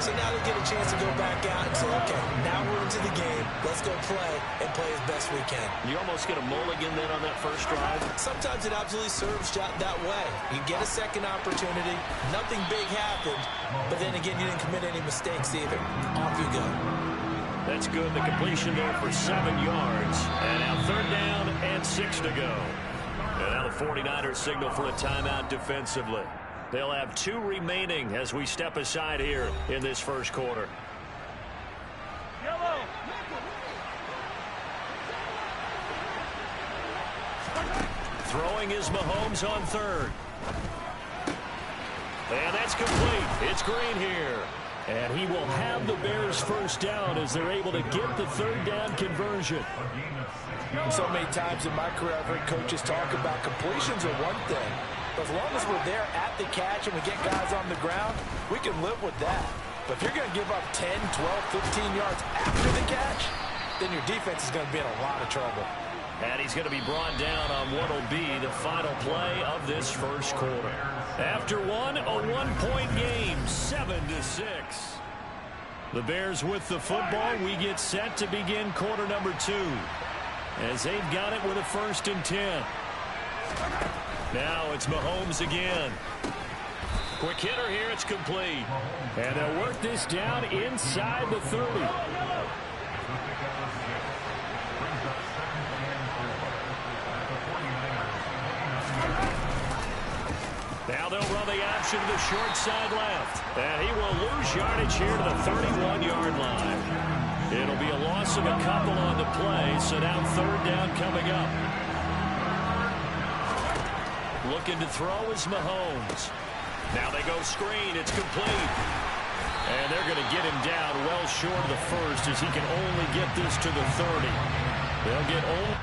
So now they get a chance to go back out and say, okay, now we're into the game. Let's go play and play as best we can. You almost get a mulligan then on that first drive. Sometimes it absolutely serves that way. You get a second opportunity. Nothing big happened. But then again, you didn't commit any mistakes either. Off you go. That's good. The completion there for 7 yards. And now 3rd down and 6 to go. And now the 49ers signal for a timeout defensively. They'll have 2 remaining as we step aside here in this first quarter. Yellow. Throwing is Mahomes on 3rd. And that's complete. It's Green here. And he will have the Bears 1st down as they're able to get the 3rd down conversion. So many times in my career, I've heard coaches talk about completions are one thing. But as long as we're there at the catch and we get guys on the ground, we can live with that. But if you're going to give up 10, 12, 15 yards after the catch, then your defense is going to be in a lot of trouble. And he's going to be brought down on what will be the final play of this first quarter. After one, a 1-point game, 7-6. The Bears with the football. We get set to begin quarter number 2. As they've got it with a 1st and 10. Now it's Mahomes again. Quick hitter here, it's complete. And they'll work this down inside the 30. Now they'll run the option to the short side left. And he will lose yardage here to the 31-yard line. It'll be a loss of a couple on the play, so now 3rd down coming up. looking to throw is Mahomes. Now they go screen. It's complete. And they're going to get him down well short of the first as he can only get this to the 30. They'll get only...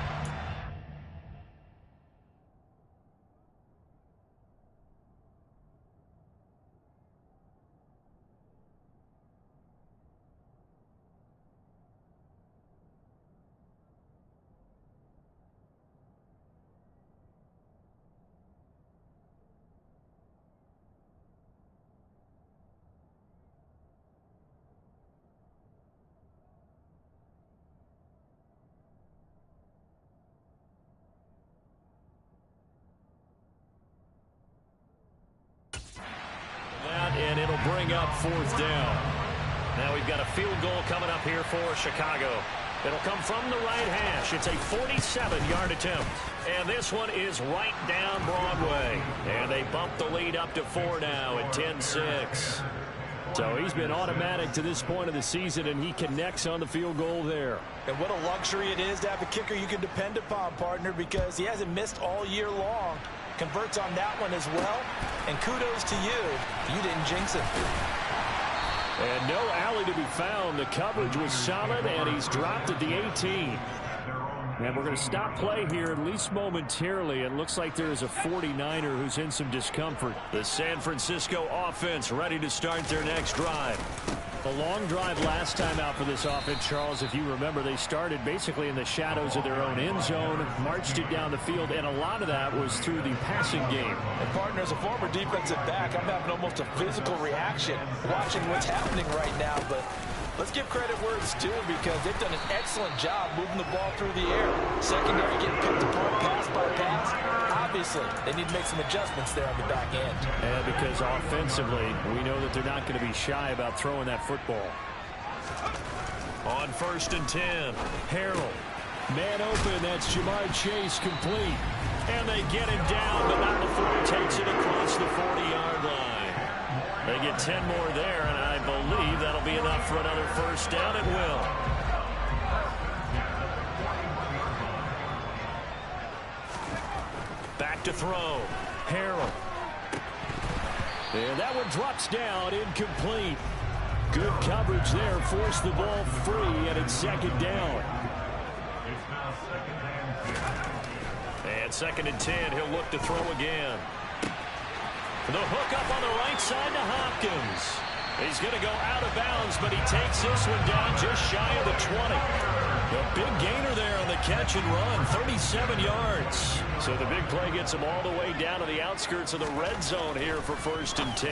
And it'll bring up 4th down. Now we've got a field goal coming up here for Chicago. It'll come from the right hash. It's a 47-yard attempt. And this one is right down Broadway. And they bump the lead up to 4 now at 10-6. So he's been automatic to this point of the season, and he connects on the field goal there. And what a luxury it is to have a kicker you can depend upon, partner, because he hasn't missed all year long. Converts on that one as well. And kudos to you. You didn't jinx it. And no alley to be found. The coverage was solid, and he's dropped at the 18. And we're going to stop play here, at least momentarily. It looks like there is a 49er who's in some discomfort. The San Francisco offense ready to start their next drive. A long drive last time out for this offense, Charles. If you remember, they started basically in the shadows of their own end zone, marched it down the field, and a lot of that was through the passing game. And partner, as a former defensive back, I'm having almost a physical reaction watching what's happening right now. But let's give credit where it's due, because they've done an excellent job moving the ball through the air. Secondary getting picked apart pass by pass. Obviously, they need to make some adjustments there on the back end. And because offensively, we know that they're not going to be shy about throwing that football. On 1st and 10, Harold. Man open, that's Jamar Chase, complete. And they get him down, but not before he takes it across the 40-yard line. They get 10 more there, and I believe that'll be enough for another 1st down. It will. Back to throw. Harold. And that one drops down, incomplete. Good coverage there, forced the ball free, and it's 2nd down. And 2nd and 10, he'll look to throw again. The hook up on the right side to Hopkins. He's going to go out of bounds, but he takes this one down just shy of the 20. A big gainer there on the catch and run, 37 yards. So the big play gets him all the way down to the outskirts of the red zone here for 1st and 10.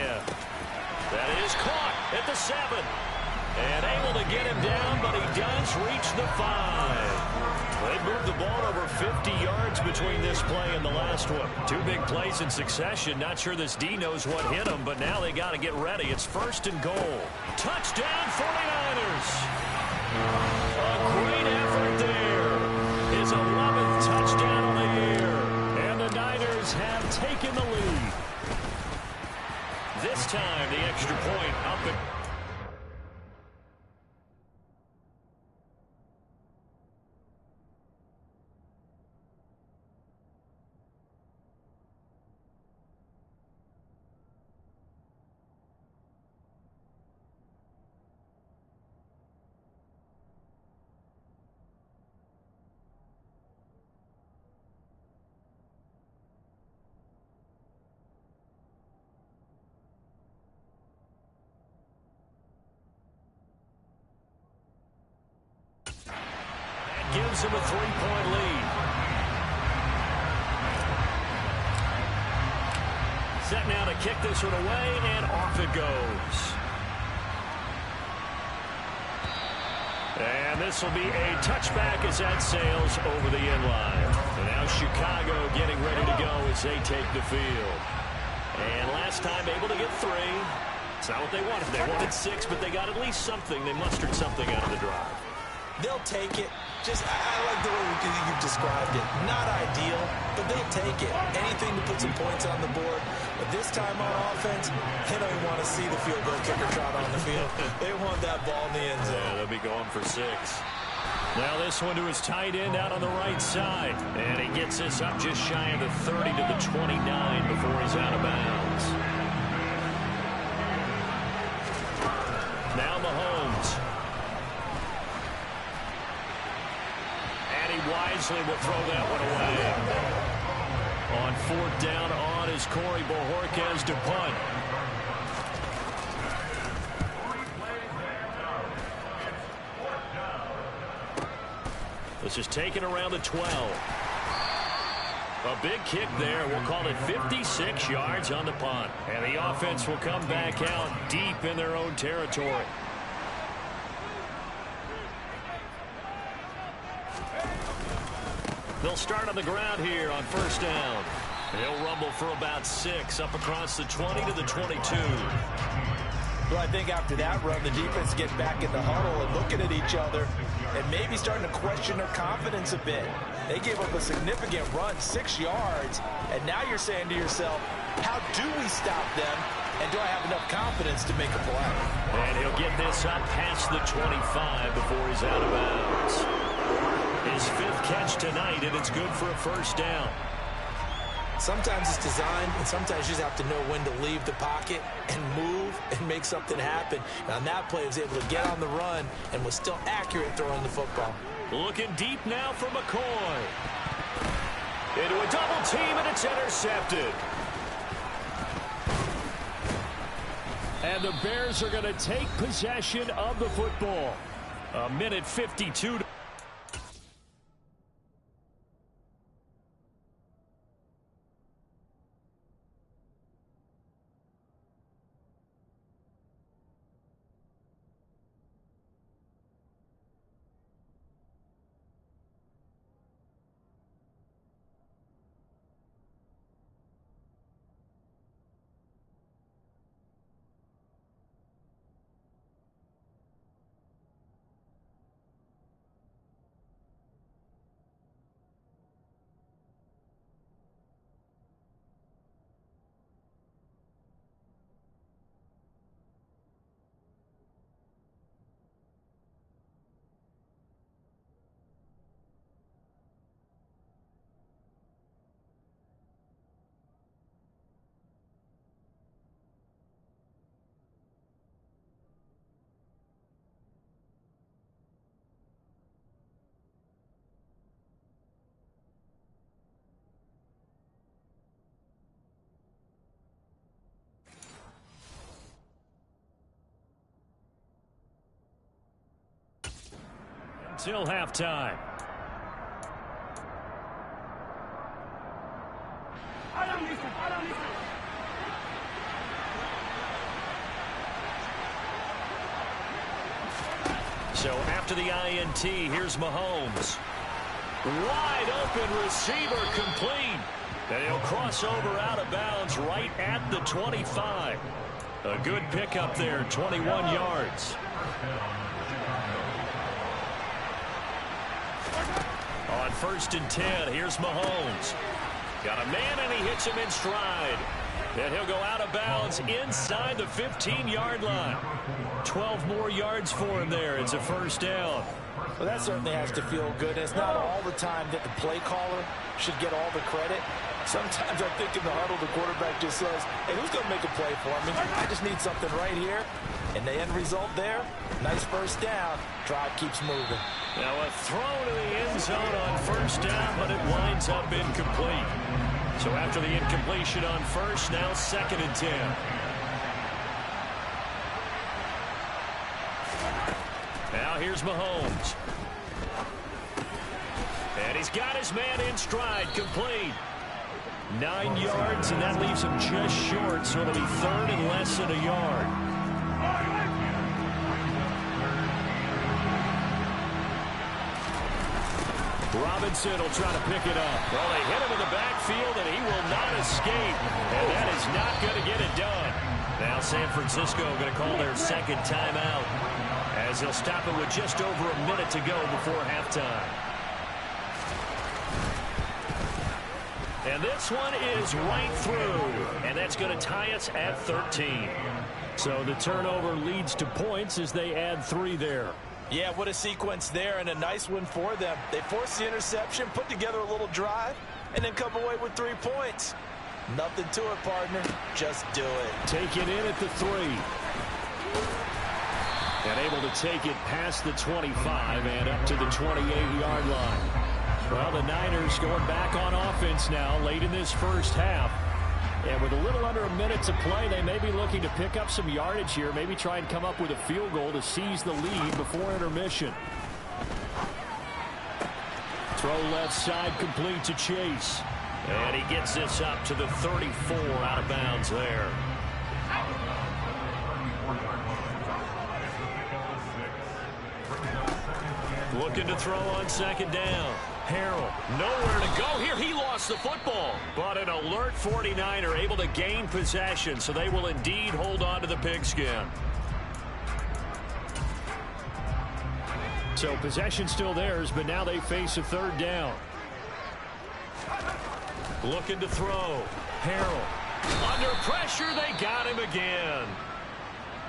That is caught at the 7. And able to get him down, but he does reach the 5. They've moved the ball over 50 yards between this play and the last one. 2 big plays in succession. Not sure this D knows what hit him, but now they got to get ready. It's 1st and goal. Touchdown, 49ers. A great effort there. His 11th touchdown on the year. And the Niners have taken the lead. This time, the extra point up and... gives him a 3-point lead. Set now to kick this one away, and off it goes. And this will be a touchback as that sails over the end line. And now Chicago getting ready to go as they take the field. And last time able to get 3. It's not what they wanted. They wanted 6, but they got at least something. They mustered something out of the drive. They'll take it. I like the way you've described it. Not ideal, but they'll take it. Anything to put some points on the board. But this time on offense, they don't want to see the field goal kicker trot on the field. They want that ball in the end zone. Yeah, they'll be going for 6. Now this one to his tight end out on the right side. And he gets this up just shy of the 30 to the 29 before he's out of bounds. Now Mahomes. And he wisely will throw that one away. On fourth down on is Corey Bojorquez to punt. This is taken around the 12. A big kick there. We'll call it 56 yards on the punt. And the offense will come back out deep in their own territory. They'll start on the ground here on first down. They'll rumble for about 6 up across the 20 to the 22. Well, I think after that run, the defense get back in the huddle and looking at each other and maybe starting to question their confidence a bit. They gave up a significant run, 6 yards, and now you're saying to yourself, how do we stop them, and do I have enough confidence to make a play? And he'll get this up past the 25 before he's out of bounds. His 5th catch tonight, and it's good for a first down. Sometimes it's designed, and sometimes you just have to know when to leave the pocket and move and make something happen. And on that play, he was able to get on the run and was still accurate throwing the football. Looking deep now for McCoy. Into a double team, and it's intercepted. And the Bears are going to take possession of the football. A minute 52 to until halftime. So after the INT, here's Mahomes. Wide open receiver complete. And he'll cross over out of bounds right at the 25. A good pickup there, 21 yards. On first and 10, here's Mahomes. Got a man, and he hits him in stride. And he'll go out of bounds inside the 15-yard line. 12 more yards for him there. It's a first down. Well, that certainly has to feel good. It's not all the time that the play caller should get all the credit. Sometimes I think in the huddle, the quarterback just says, hey, who's going to make a play for me? I just need something right here. And the end result there, nice first down. Drive keeps moving. Now a throw to the end zone on first down, but it winds up incomplete. So after the incompletion on first, now second and 10. Now here's Mahomes. And he's got his man in stride, complete. 9 yards, and that leaves him just short, so it'll be third and less than a yard. Robinson will try to pick it up. Well, they hit him in the backfield, and he will not escape. And that is not going to get it done. Now San Francisco going to call their second timeout, as they'll stop it with just over a minute to go before halftime. And this one is right through, and that's going to tie us at 13. So the turnover leads to points as they add 3 there. Yeah, what a sequence there, and a nice one for them. They forced the interception, put together a little drive, and then come away with 3 points. Nothing to it, partner. Just do it. Take it in at the 3. And able to take it past the 25 and up to the 28-yard line. Well, the Niners going back on offense now late in this first half. And with a little under a minute to play, they may be looking to pick up some yardage here, maybe try and come up with a field goal to seize the lead before intermission. Throw left side complete to Chase. And he gets this up to the 34 out of bounds there. Looking to throw on second down. Harrell, nowhere to go here. He lost the football. But an alert 49er able to gain possession, so they will indeed hold on to the pigskin. So possession still theirs, but now they face a third down. Looking to throw. Harrell. Under pressure, they got him again.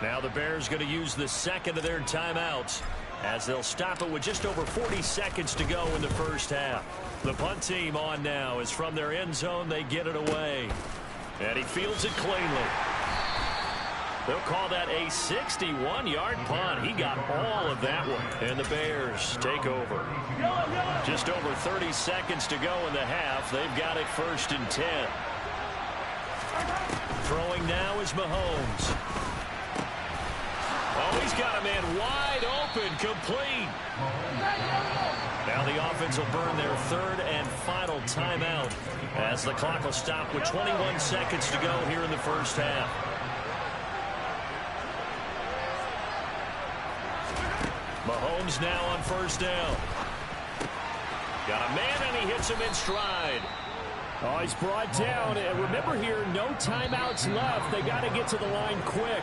Now the Bears going to use the second of their timeouts, as they'll stop it with just over 40 seconds to go in the first half. The punt team on now as from their end zone they get it away. And he fields it cleanly. They'll call that a 61-yard punt. He got all of that one. And the Bears take over. Just over 30 seconds to go in the half. They've got it 1st and 10. Throwing now is Mahomes. Oh, he's got a man wide open, complete. Now the offense will burn their 3rd and final timeout as the clock will stop with 21 seconds to go here in the first half. Mahomes now on 1st down. Got a man, and he hits him in stride. Oh, he's brought down. And remember here, no timeouts left. They got to get to the line quick.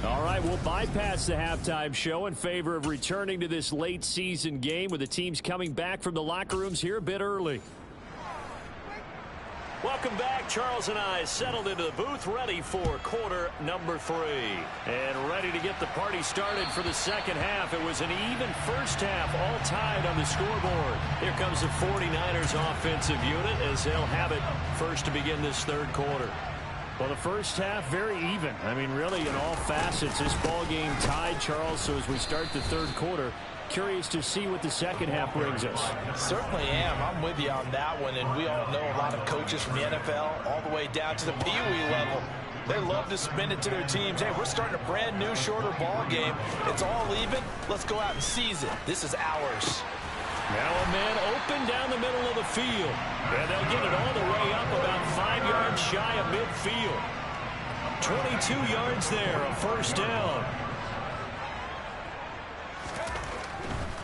All right, we'll bypass the halftime show in favor of returning to this late season game with the teams coming back from the locker rooms here a bit early. Welcome back. Charles and I settled into the booth, ready for quarter number 3. And ready to get the party started for the second half. It was an even first half, all tied on the scoreboard. Here comes the 49ers offensive unit as they'll have it first to begin this third quarter. Well, the first half, very even. I mean, really, in all facets, this ball game tied, Charles. So as we start the third quarter, curious to see what the second half brings us. Certainly am. I'm with you on that one. And we all know a lot of coaches from the NFL all the way down to the Pee Wee level. They love to spin it to their teams. Hey, we're starting a brand new, shorter ball game. It's all even. Let's go out and seize it. This is ours. Now a man open down the middle of the field. And they'll get it all the way up about 5 yards shy of midfield. 22 yards there, a first down.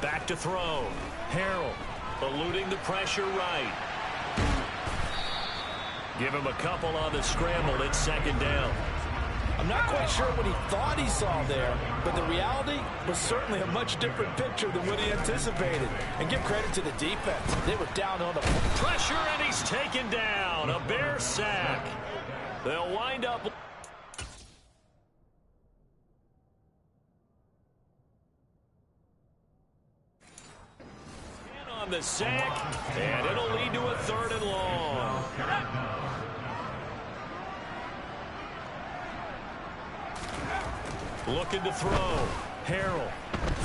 Back to throw. Harrell eluding the pressure right. Give him a couple on the scramble. It's second down. I'm not quite sure what he thought he saw there, but the reality was certainly a much different picture than what he anticipated. And give credit to the defense. They were down on the pressure, and he's taken down. A Bear sack. They'll wind up. On the sack, and it'll lead to a 3rd and long. Looking to throw. Harrell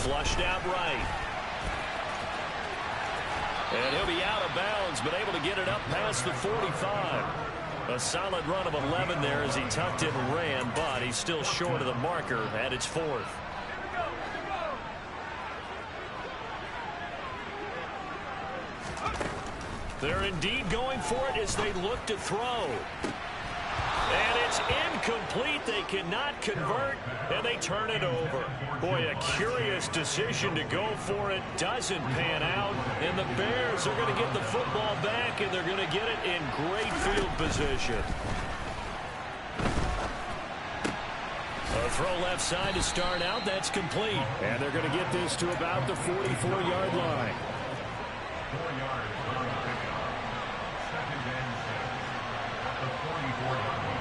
flushed out right. And he'll be out of bounds, but able to get it up past the 45. A solid run of 11 there as he tucked it and ran, but he's still short of the marker at its 4th. They're indeed going for it as they look to throw. And it's incomplete. They cannot convert, and they turn it over. Boy, a curious decision to go for it. Doesn't pan out, and the Bears are going to get the football back, and they're going to get it in great field position. A throw left side to start out. That's complete. And they're going to get this to about the 44-yard line. 4 yards. Second and 10 at the 44-yard line.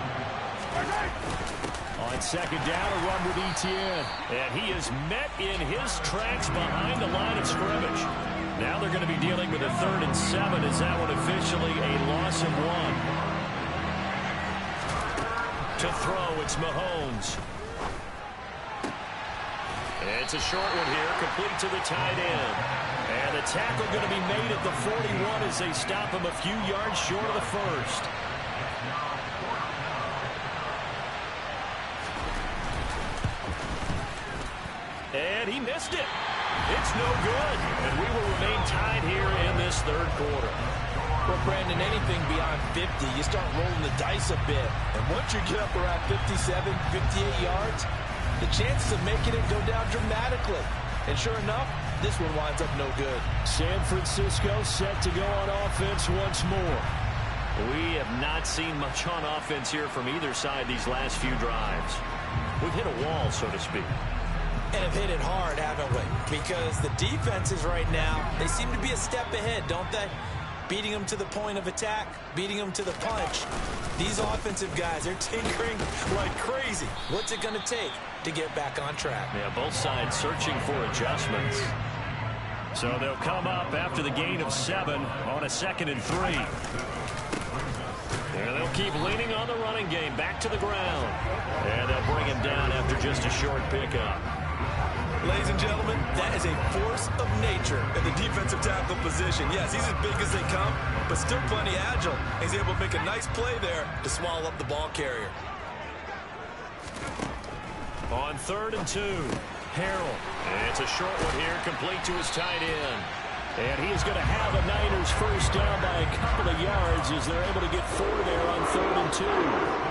On second down, a run with Etienne. And he is met in his tracks behind the line of scrimmage. Now they're going to be dealing with a 3rd and 7. Is that one officially a loss of 1? To throw, it's Mahomes. It's a short one here, complete to the tight end. And the tackle going to be made at the 41 as they stop him a few yards short of the first. And he missed it. It's no good. And we will remain tied here in this 3rd quarter. Well, Brandon, anything beyond 50, you start rolling the dice a bit. And once you get up around 57, 58 yards, the chances of making it go down dramatically. And sure enough, this one winds up no good. San Francisco set to go on offense once more. We have not seen much on offense here from either side these last few drives. We've hit a wall, so to speak. And have hit it hard, haven't we? Because the defenses right now, they seem to be a step ahead, don't they? Beating them to the point of attack, beating them to the punch. These offensive guys, they're tinkering like crazy. What's it going to take to get back on track? Yeah, both sides searching for adjustments. So they'll come up after the gain of 7 on a 2nd and 3. And they'll keep leaning on the running game back to the ground. And they'll bring him down after just a short pickup. Ladies and gentlemen, that is a force of nature in the defensive tackle position. Yes, he's as big as they come, but still plenty agile. He's able to make a nice play there to swallow up the ball carrier. On 3rd and 2, Harrell. It's a short one here, complete to his tight end. And he's going to have a Niners first down by a couple of yards as they're able to get 4 there on 3rd and 2.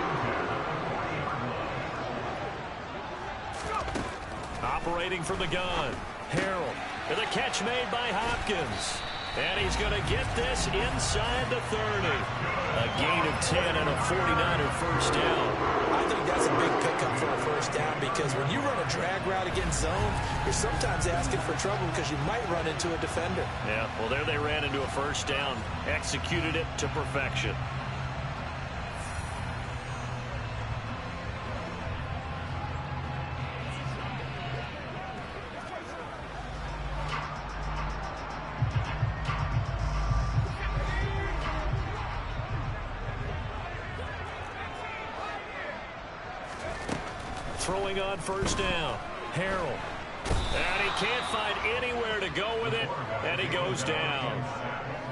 Operating from the gun, Harrell. And the catch made by Hopkins. And he's going to get this inside the 30. A gain of 10 and a 49er first down. I think that's a big pickup for a first down because when you run a drag route against zone, you're sometimes asking for trouble because you might run into a defender. Yeah, well, there they ran into a first down. Executed it to perfection. Throwing on first down, Harrell. And he can't find anywhere to go with it, and he goes down.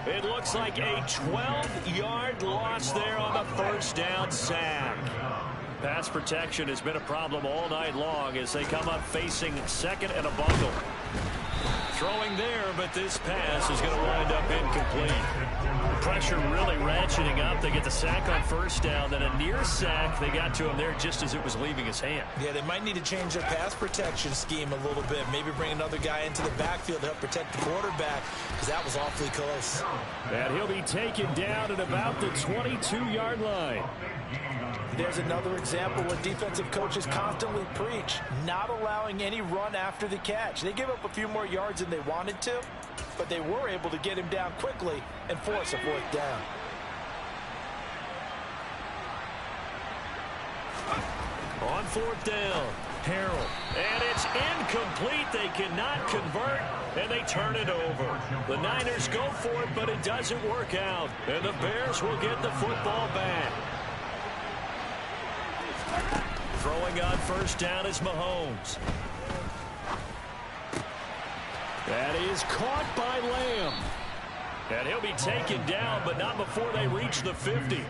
It looks like a 12-yard loss there on the first down sack. Pass protection has been a problem all night long as they come up facing 2nd and a bungle. Throwing there, but this pass is going to wind up incomplete. Pressure really ratcheting up. They get the sack on first down, then a near sack. They got to him there just as it was leaving his hand. Yeah, they might need to change their pass protection scheme a little bit. Maybe bring another guy into the backfield to help protect the quarterback because that was awfully close. And he'll be taken down at about the 22-yard line. There's another example where defensive coaches constantly preach, not allowing any run after the catch. They give up a few more yards than they wanted to, but they were able to get him down quickly and force a 4th down. On 4th down, Harrell. And it's incomplete. They cannot convert, and they turn it over. The Niners go for it, but it doesn't work out. And the Bears will get the football back. Throwing on first down is Mahomes. That is caught by Lamb. And he'll be taken down, but not before they reach the 50.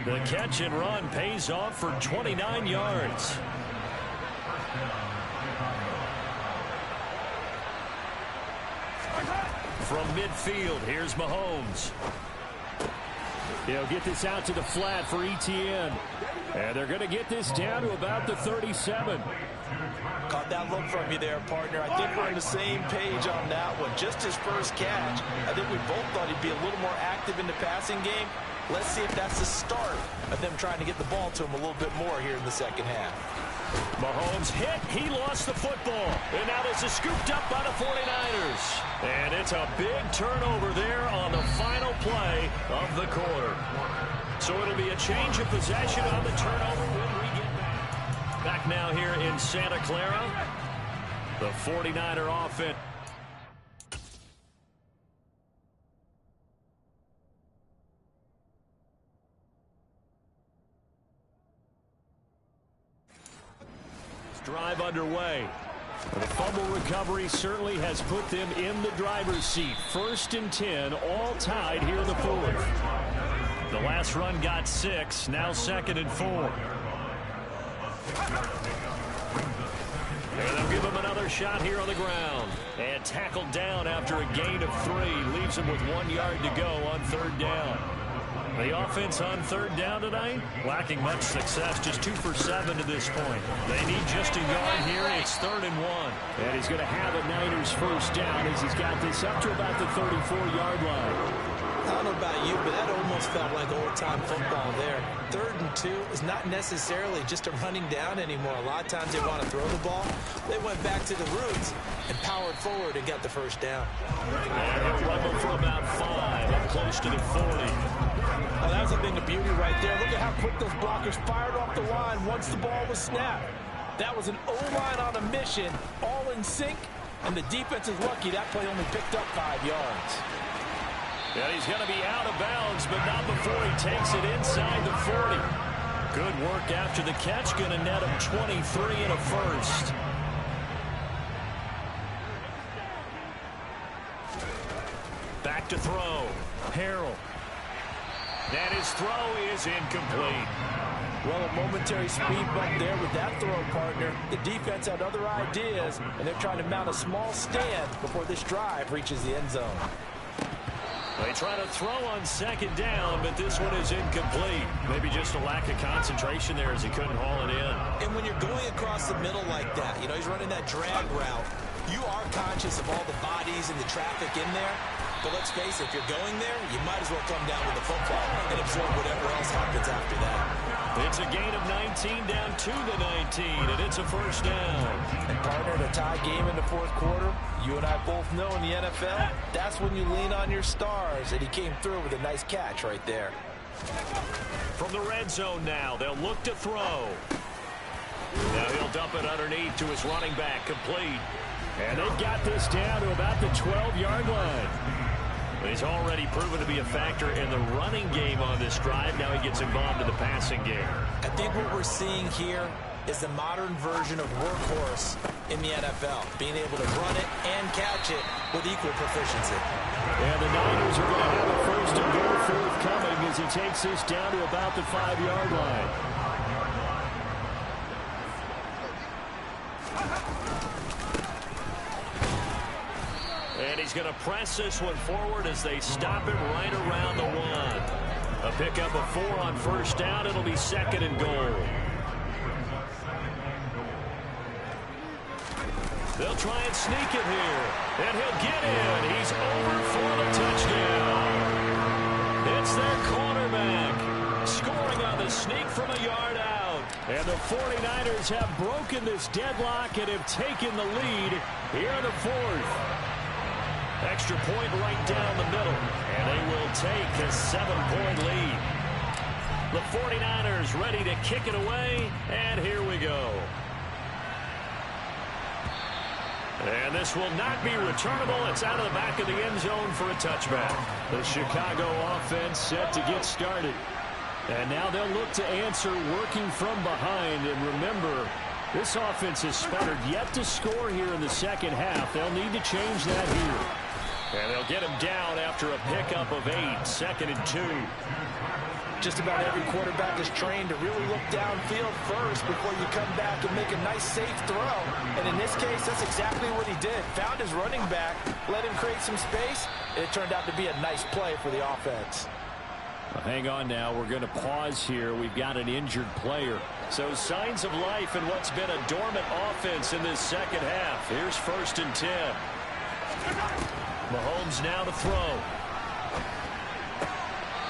The catch and run pays off for 29 yards. From midfield, here's Mahomes. He'll get this out to the flat for Etienne. And they're going to get this down to about the 37. Caught that look from you there, partner. I think we're on the same page on that one. Just his first catch. I think we both thought he'd be a little more active in the passing game. Let's see if that's the start of them trying to get the ball to him a little bit more here in the second half. Mahomes hit. He lost the football. And now this is scooped up by the 49ers. And it's a big turnover there on the final play of the quarter. So it'll be a change of possession on the turnover when we get back. Back now here in Santa Clara. The 49er offense. Drive underway. The fumble recovery certainly has put them in the driver's seat. 1st and 10, all tied here in the 4th. The last run got 6, now 2nd and 4. And they'll give him another shot here on the ground. And tackled down after a gain of 3. Leaves him with 1 yard to go on 3rd down. The offense on 3rd down tonight, lacking much success, just 2 for 7 to this point. They need just a yard here. It's 3rd and 1. And he's going to have a Niners 1st down as he's got this up to about the 34-yard line. I don't know about you, but that almost felt like old-time football there. 3rd and 2 is not necessarily just a running down anymore. A lot of times they want to throw the ball. They went back to the roots and powered forward and got the 1st down. And he'll rumble for about 5, up close to the 40. Oh, that was a thing of beauty right there. Look at how quick those blockers fired off the line once the ball was snapped. That was an O-line on a mission, all in sync, and the defense is lucky that play only picked up 5 yards. And he's going to be out of bounds, but not before he takes it inside the 40. Good work after the catch, going to net him 23 and a 1st. Back to throw. Harrell. And his throw is incomplete. Well, a momentary speed bump there with that throw, partner. The defense had other ideas, and they're trying to mount a small stand before this drive reaches the end zone. They try to throw on 2nd down, but this one is incomplete. Maybe just a lack of concentration there as he couldn't haul it in. And when you're going across the middle like that, he's running that drag route, you are conscious of all the bodies and the traffic in there. But let's face it, if you're going there, you might as well come down with the football and absorb whatever else happens after that. It's a gain of 19 down to the 19, and it's a 1st down. And partner, in a tie game in the 4th quarter, you and I both know in the NFL, that's when you lean on your stars, and he came through with a nice catch right there. From the red zone now, they'll look to throw. Now he'll dump it underneath to his running back, complete. And they've got this down to about the 12-yard line. He's already proven to be a factor in the running game on this drive. Now he gets involved in the passing game. I think what we're seeing here is the modern version of workhorse in the NFL, being able to run it and catch it with equal proficiency. And the Niners are going to have a 1st and goal forthcoming as he takes this down to about the 5-yard line. And he's going to press this one forward as they stop him right around the 1. A pickup of 4 on 1st down. It'll be 2nd and goal. They'll try and sneak it here. And he'll get in. He's over for the touchdown. It's their cornerback scoring on the sneak from a yard out. And the 49ers have broken this deadlock and have taken the lead here in the 4th. Extra point right down the middle. And they will take a 7-point lead. The 49ers ready to kick it away. And here we go. And this will not be returnable. It's out of the back of the end zone for a touchback. The Chicago offense set to get started. And now they'll look to answer working from behind. And remember, this offense has sputtered yet to score here in the 2nd half. They'll need to change that here. And they'll get him down after a pickup of 8, 2nd and 2. Just about every quarterback is trained to really look downfield first before you come back and make a nice, safe throw. And in this case, that's exactly what he did. Found his running back, let him create some space, and it turned out to be a nice play for the offense. Well, hang on now. We're going to pause here. We've got an injured player. So signs of life in what's been a dormant offense in this 2nd half. Here's 1st and 10. Mahomes now to throw.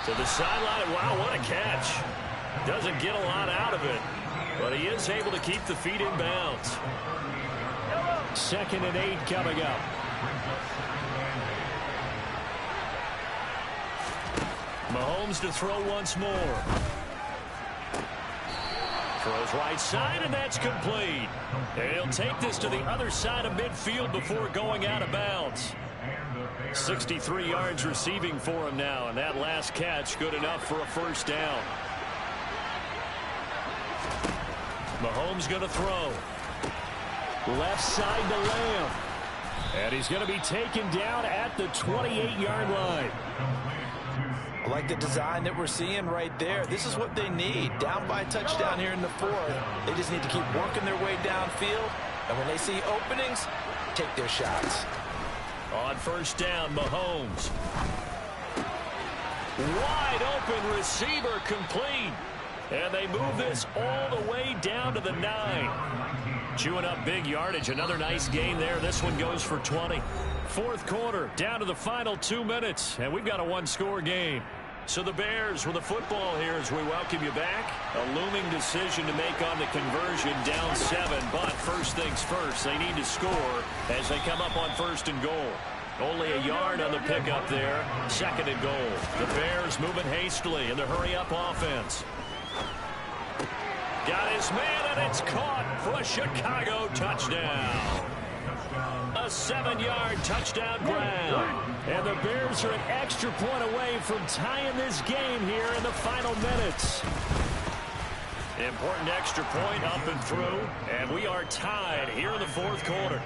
To the sideline. Wow, what a catch. Doesn't get a lot out of it, but he is able to keep the feet in bounds. 2nd and 8 coming up. Mahomes to throw once more. Throws right side, and that's complete. And he'll take this to the other side of midfield before going out of bounds. 63 yards receiving for him now, and that last catch good enough for a first down. Mahomes going to throw. Left side to Lamb. And he's going to be taken down at the 28-yard line. I like the design that we're seeing right there. This is what they need. Down by a touchdown here in the fourth. They just need to keep working their way downfield. And when they see openings, take their shots. On first down, Mahomes. Wide open receiver complete. And they move this all the way down to the 9. Chewing up big yardage. Another nice gain there. This one goes for 20. Fourth quarter, down to the final 2 minutes. And we've got a one-score game. So the Bears with the football here as we welcome you back. A looming decision to make on the conversion, down 7. But first things first, they need to score as they come up on first and goal. Only a yard on the pickup there. Second and goal. The Bears moving hastily in the hurry-up offense. Got his man, and it's caught for a Chicago touchdown. A 7-yard touchdown grab. And the Bears are an extra point away from tying this game here in the final minutes. Important extra point up and through. And we are tied here in the fourth quarter.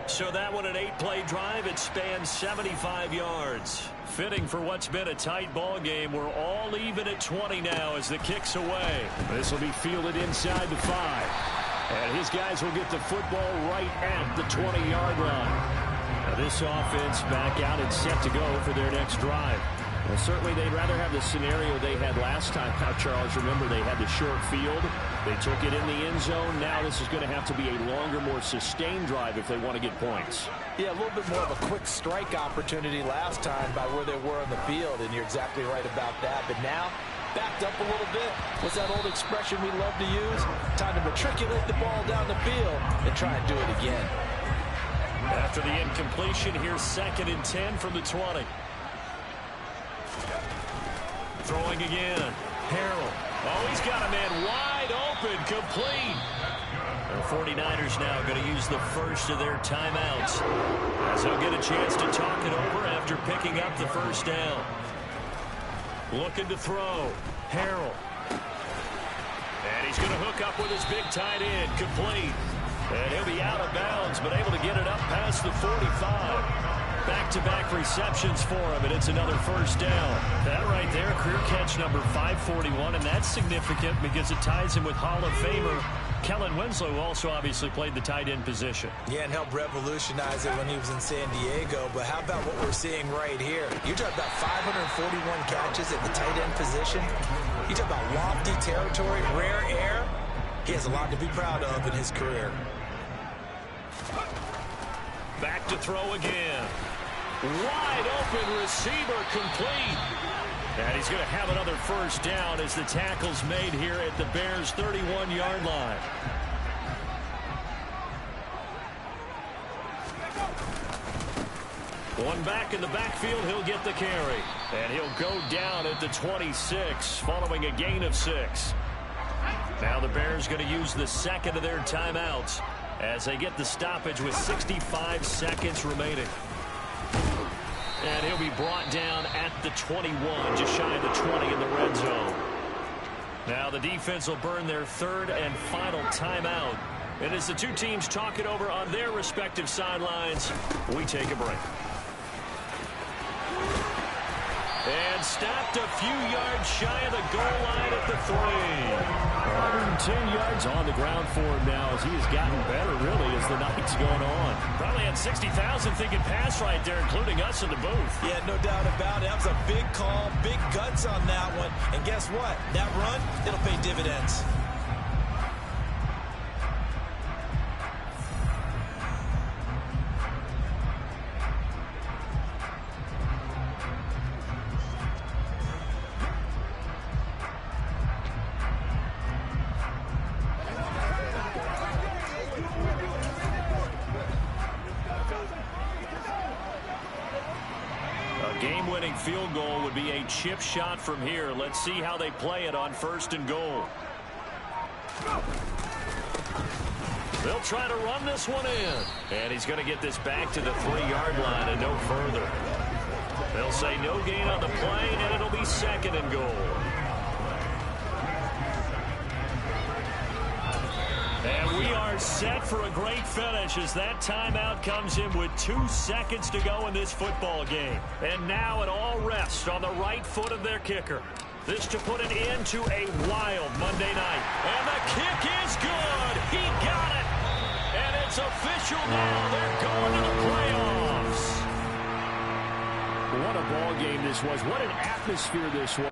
So that one, an 8-play drive. It spans 75 yards. Fitting for what's been a tight ball game. We're all even at 20 now as the kick's away. This will be fielded inside the 5. And his guys will get the football right at the 20-yard line. Now this offense back out and set to go for their next drive. Well, certainly they'd rather have the scenario they had last time out, Charles. Remember, they had the short field. They took it in the end zone. Now this is going to have to be a longer, more sustained drive if they want to get points. Yeah, a little bit more of a quick strike opportunity last time by where they were on the field, and you're exactly right about that. But now, backed up a little bit. What's that old expression we love to use? Time to matriculate the ball down the field and try and do it again. After the incompletion, here's 2nd and 10 from the 20. Throwing again. Harrell. Oh, he's got a man wide open, complete. The 49ers now going to use the first of their timeouts as they'll get a chance to talk it over after picking up the first down. Looking to throw. Harrell. And he's going to hook up with his big tight end, complete. And he'll be out of bounds, but able to get it up past the 45. Back-to-back receptions for him, and it's another first down. That right there, career catch number 541, and that's significant because it ties him with Hall of Famer Kellen Winslow, who also obviously played the tight end position. Yeah, and helped revolutionize it when he was in San Diego. But how about what we're seeing right here? You're talking about 541 catches at the tight end position. You talk about lofty territory, rare air. He has a lot to be proud of in his career. Back to throw again. Wide open receiver, complete. And he's going to have another first down as the tackle's made here at the Bears' 31-yard line. One back in the backfield, he'll get the carry. And he'll go down at the 26 following a gain of 6. Now the Bears going to use the second of their timeouts as they get the stoppage with 65 seconds remaining. And he'll be brought down at the 21, just shy of the 20 in the red zone. Now the defense will burn their third and final timeout. And as the two teams talk it over on their respective sidelines, we take a break. And stopped a few yards shy of the goal line at the 3. 110 yards on the ground for him now as he has gotten better, really, as the night's going on. Probably had 60,000 thinking pass right there, including us in the booth. Yeah, no doubt about it. That was a big call, big guts on that one. And guess what? That run, it'll pay dividends. Game-winning field goal would be a chip shot from here. Let's see how they play it on first and goal. They'll try to run this one in. And he's going to get this back to the 3-yard line and no further. They'll say no gain on the play, and it'll be 2nd and goal. And we are set for a great finish as that timeout comes in with 2 seconds to go in this football game. And now it all rests on the right foot of their kicker. This to put an end to a wild Monday night. And the kick is good. He got it. And it's official now. They're going to the playoffs. What a ball game this was. What an atmosphere this was.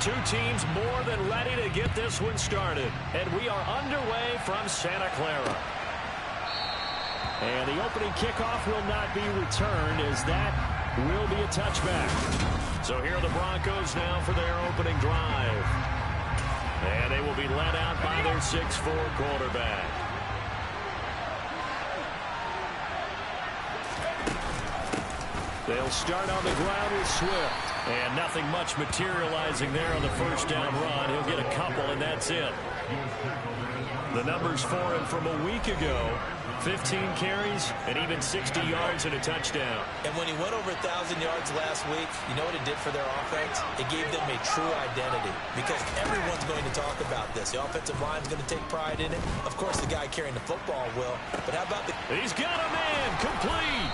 Two teams more than ready to get this one started. And we are underway from Santa Clara. And the opening kickoff will not be returned, as that will be a touchback. So here are the Broncos now for their opening drive. And they will be led out by their 6'4" quarterback. They'll start on the ground with Swift. And nothing much materializing there on the first down run. He'll get a couple, and that's it. The numbers for him from a week ago: 15 carries and even 60 yards and a touchdown. And when he went over 1,000 yards last week, you know what it did for their offense? It gave them a true identity, because everyone's going to talk about this. The offensive line's going to take pride in it. Of course, the guy carrying the football will. But how about the... He's got a man complete.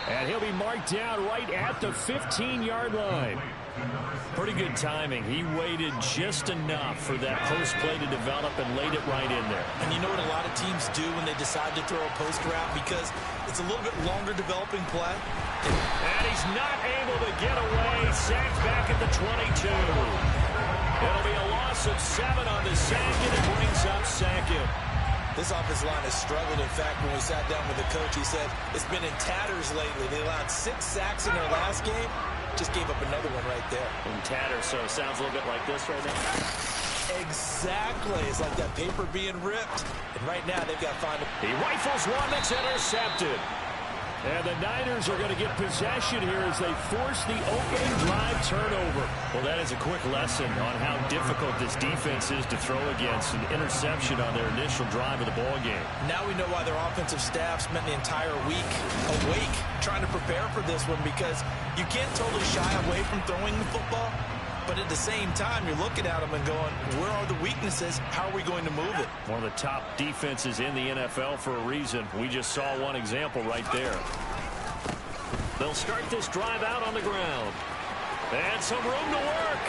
And he'll be marked down right at the 15-yard line. Pretty good timing. He waited just enough for that post play to develop and laid it right in there. And you know what a lot of teams do when they decide to throw a post route? Because it's a little bit longer developing play. And he's not able to get away. Sacked back at the 22. It'll be a loss of 7 on the sack, and it brings up Sackett. This offensive line has struggled. In fact, when we sat down with the coach, he said it's been in tatters lately. They allowed 6 sacks in their last game. Just gave up another one right there. In tatters, so it sounds a little bit like this right now. Exactly. It's like that paper being ripped. And right now, they've got to find... He rifles one that's intercepted. And the Niners are going to get possession here as they force the opening drive turnover. Well, that is a quick lesson on how difficult this defense is to throw against. An interception on their initial drive of the ball game. Now we know why their offensive staff spent the entire week awake trying to prepare for this one, because you can't totally shy away from throwing the football. But at the same time, you're looking at them and going, where are the weaknesses? How are we going to move it? One of the top defenses in the NFL for a reason. We just saw one example right there. They'll start this drive out on the ground. And some room to work.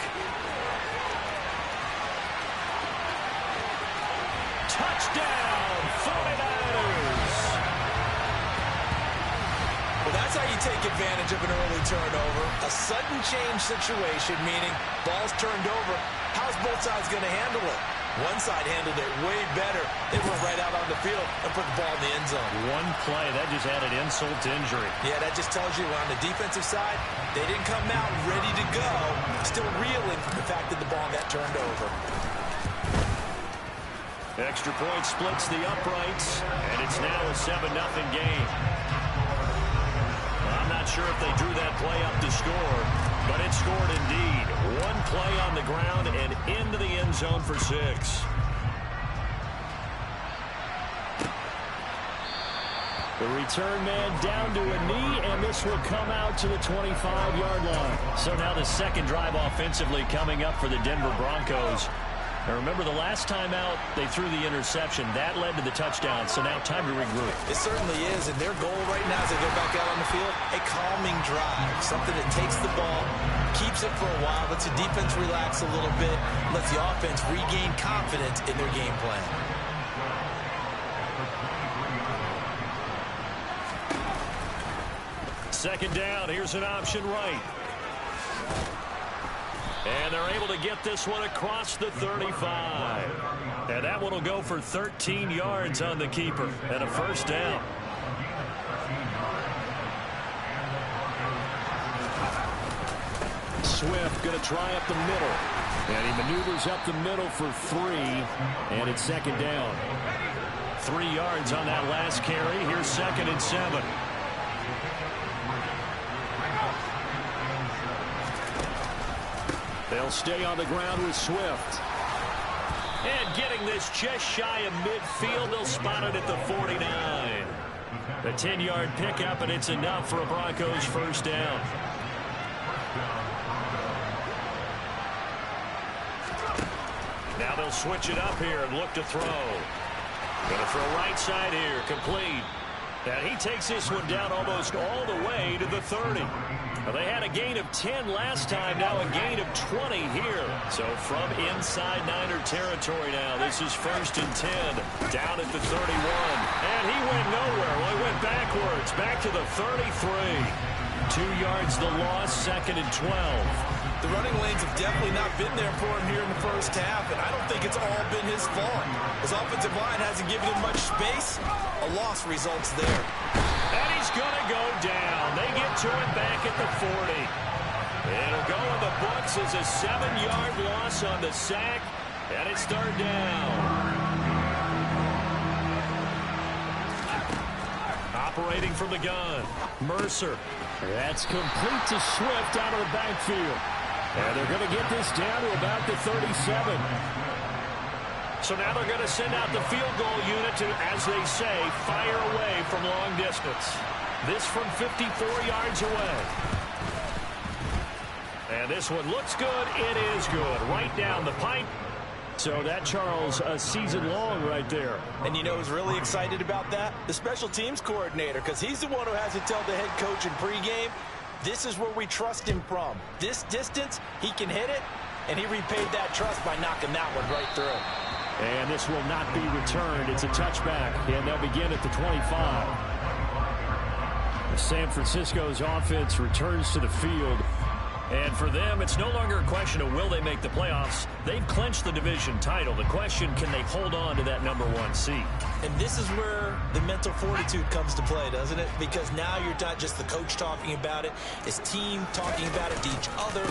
Touchdown, 49ers. Well, that's how you take advantage of an early turnover. A sudden change situation, meaning ball's turned over. How's both sides going to handle it? One side handled it way better. They went right out on the field and put the ball in the end zone. One play, that just added insult to injury. Yeah, that just tells you on the defensive side, they didn't come out ready to go, still reeling from the fact that the ball got turned over. Extra point splits the uprights, and it's now a 7-0 game. I'm not sure if they drew that play up to score, but it scored indeed. One play on the ground and into the end zone for 6. The return man down to a knee, and this will come out to the 25-yard line. So now the second drive offensively coming up for the Denver Broncos. Now remember, the last time out, they threw the interception. That led to the touchdown, so now time to regroup. It certainly is, and their goal right now as they go back out on the field, a calming drive, something that takes the ball, keeps it for a while, lets the defense relax a little bit, lets the offense regain confidence in their game plan. Second down, here's an option right. And they're able to get this one across the 35. And that one will go for 13 yards on the keeper and a first down. Swift going to try up the middle. And he maneuvers up the middle for 3. And it's second down. 3 yards on that last carry. Here's 2nd and 7. They'll stay on the ground with Swift. And getting this just shy of midfield, they'll spot it at the 49. The 10-yard pickup, and it's enough for a Broncos first down. Now they'll switch it up here and look to throw. Going to throw right side here, complete. And he takes this one down almost all the way to the 30. Well, they had a gain of 10 last time, now a gain of 20 here. So from inside Niner territory now, this is 1st and 10, down at the 31. And he went nowhere. Well, he went backwards, back to the 33. 2 yards the loss, 2nd and 12. The running lanes have definitely not been there for him here in the first half, and I don't think it's all been his fault. His offensive line hasn't given him much space. A loss results there. And he's going to go down. They get to it back at the 40. It'll go in the books as a 7-yard loss on the sack, and it's third down. Operating from the gun, Mercer. That's complete to Swift out of the backfield. And they're going to get this down to about the 37. So now they're going to send out the field goal unit to, as they say, fire away from long distance. This from 54 yards away. And this one looks good. It is good. Right down the pipe. So that, Charles, a season long right there. And you know who's really excited about that? The special teams coordinator, because he's the one who has to tell the head coach in pregame, this is where we trust him from. This distance, he can hit it, and he repaid that trust by knocking that one right through. And this will not be returned. It's a touchback, and they'll begin at the 25. San Francisco's offense returns to the field. And for them, it's no longer a question of will they make the playoffs. They've clinched the division title. The question, can they hold on to that #1 seed? And this is where the mental fortitude comes to play, doesn't it? Because now you're not just the coach talking about it, it's team talking about it to each other,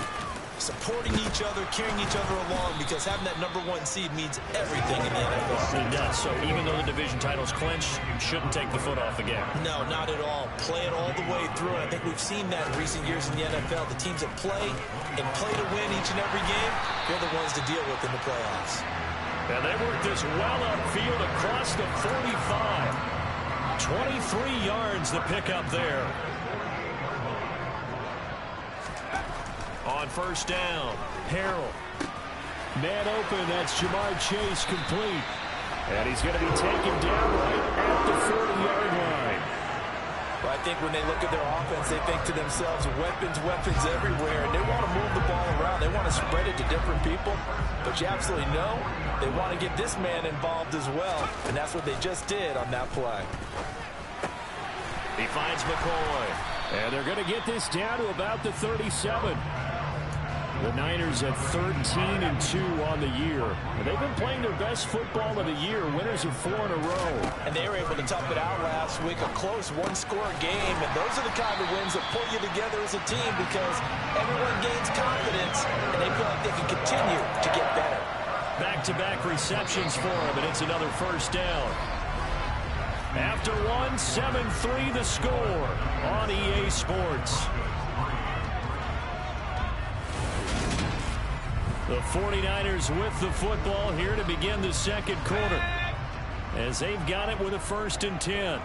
supporting each other, carrying each other along, because having that #1 seed means everything in the NFL. It does. So even though the division title's clinched, you shouldn't take the foot off the gas. No, not at all. Play it all the way through. And I think we've seen that in recent years in the NFL. The teams that play and play to win each and every game, they're the ones to deal with in the playoffs. And they work this well upfield across the 45. 23 yards the pickup there. On first down, Harrell. Man open, that's Jamar Chase complete. And he's going to be taken down right at the 40-yard line. Well, I think when they look at their offense, they think to themselves, weapons, weapons everywhere. And they want to move the ball around. They want to spread it to different people. But you absolutely know they want to get this man involved as well. And that's what they just did on that play. He finds McCoy. And they're going to get this down to about the 37. The Niners at 13-2 on the year. And they've been playing their best football of the year. Winners of 4 in a row. And they were able to tough it out last week. A close one-score game. And those are the kind of wins that pull you together as a team because everyone gains confidence and they feel like they can continue to get better. Back-to-back receptions for him, and it's another first down. After one, 7-3 the score on EA Sports. The 49ers with the football here to begin the second quarter as they've got it with a 1st and 10.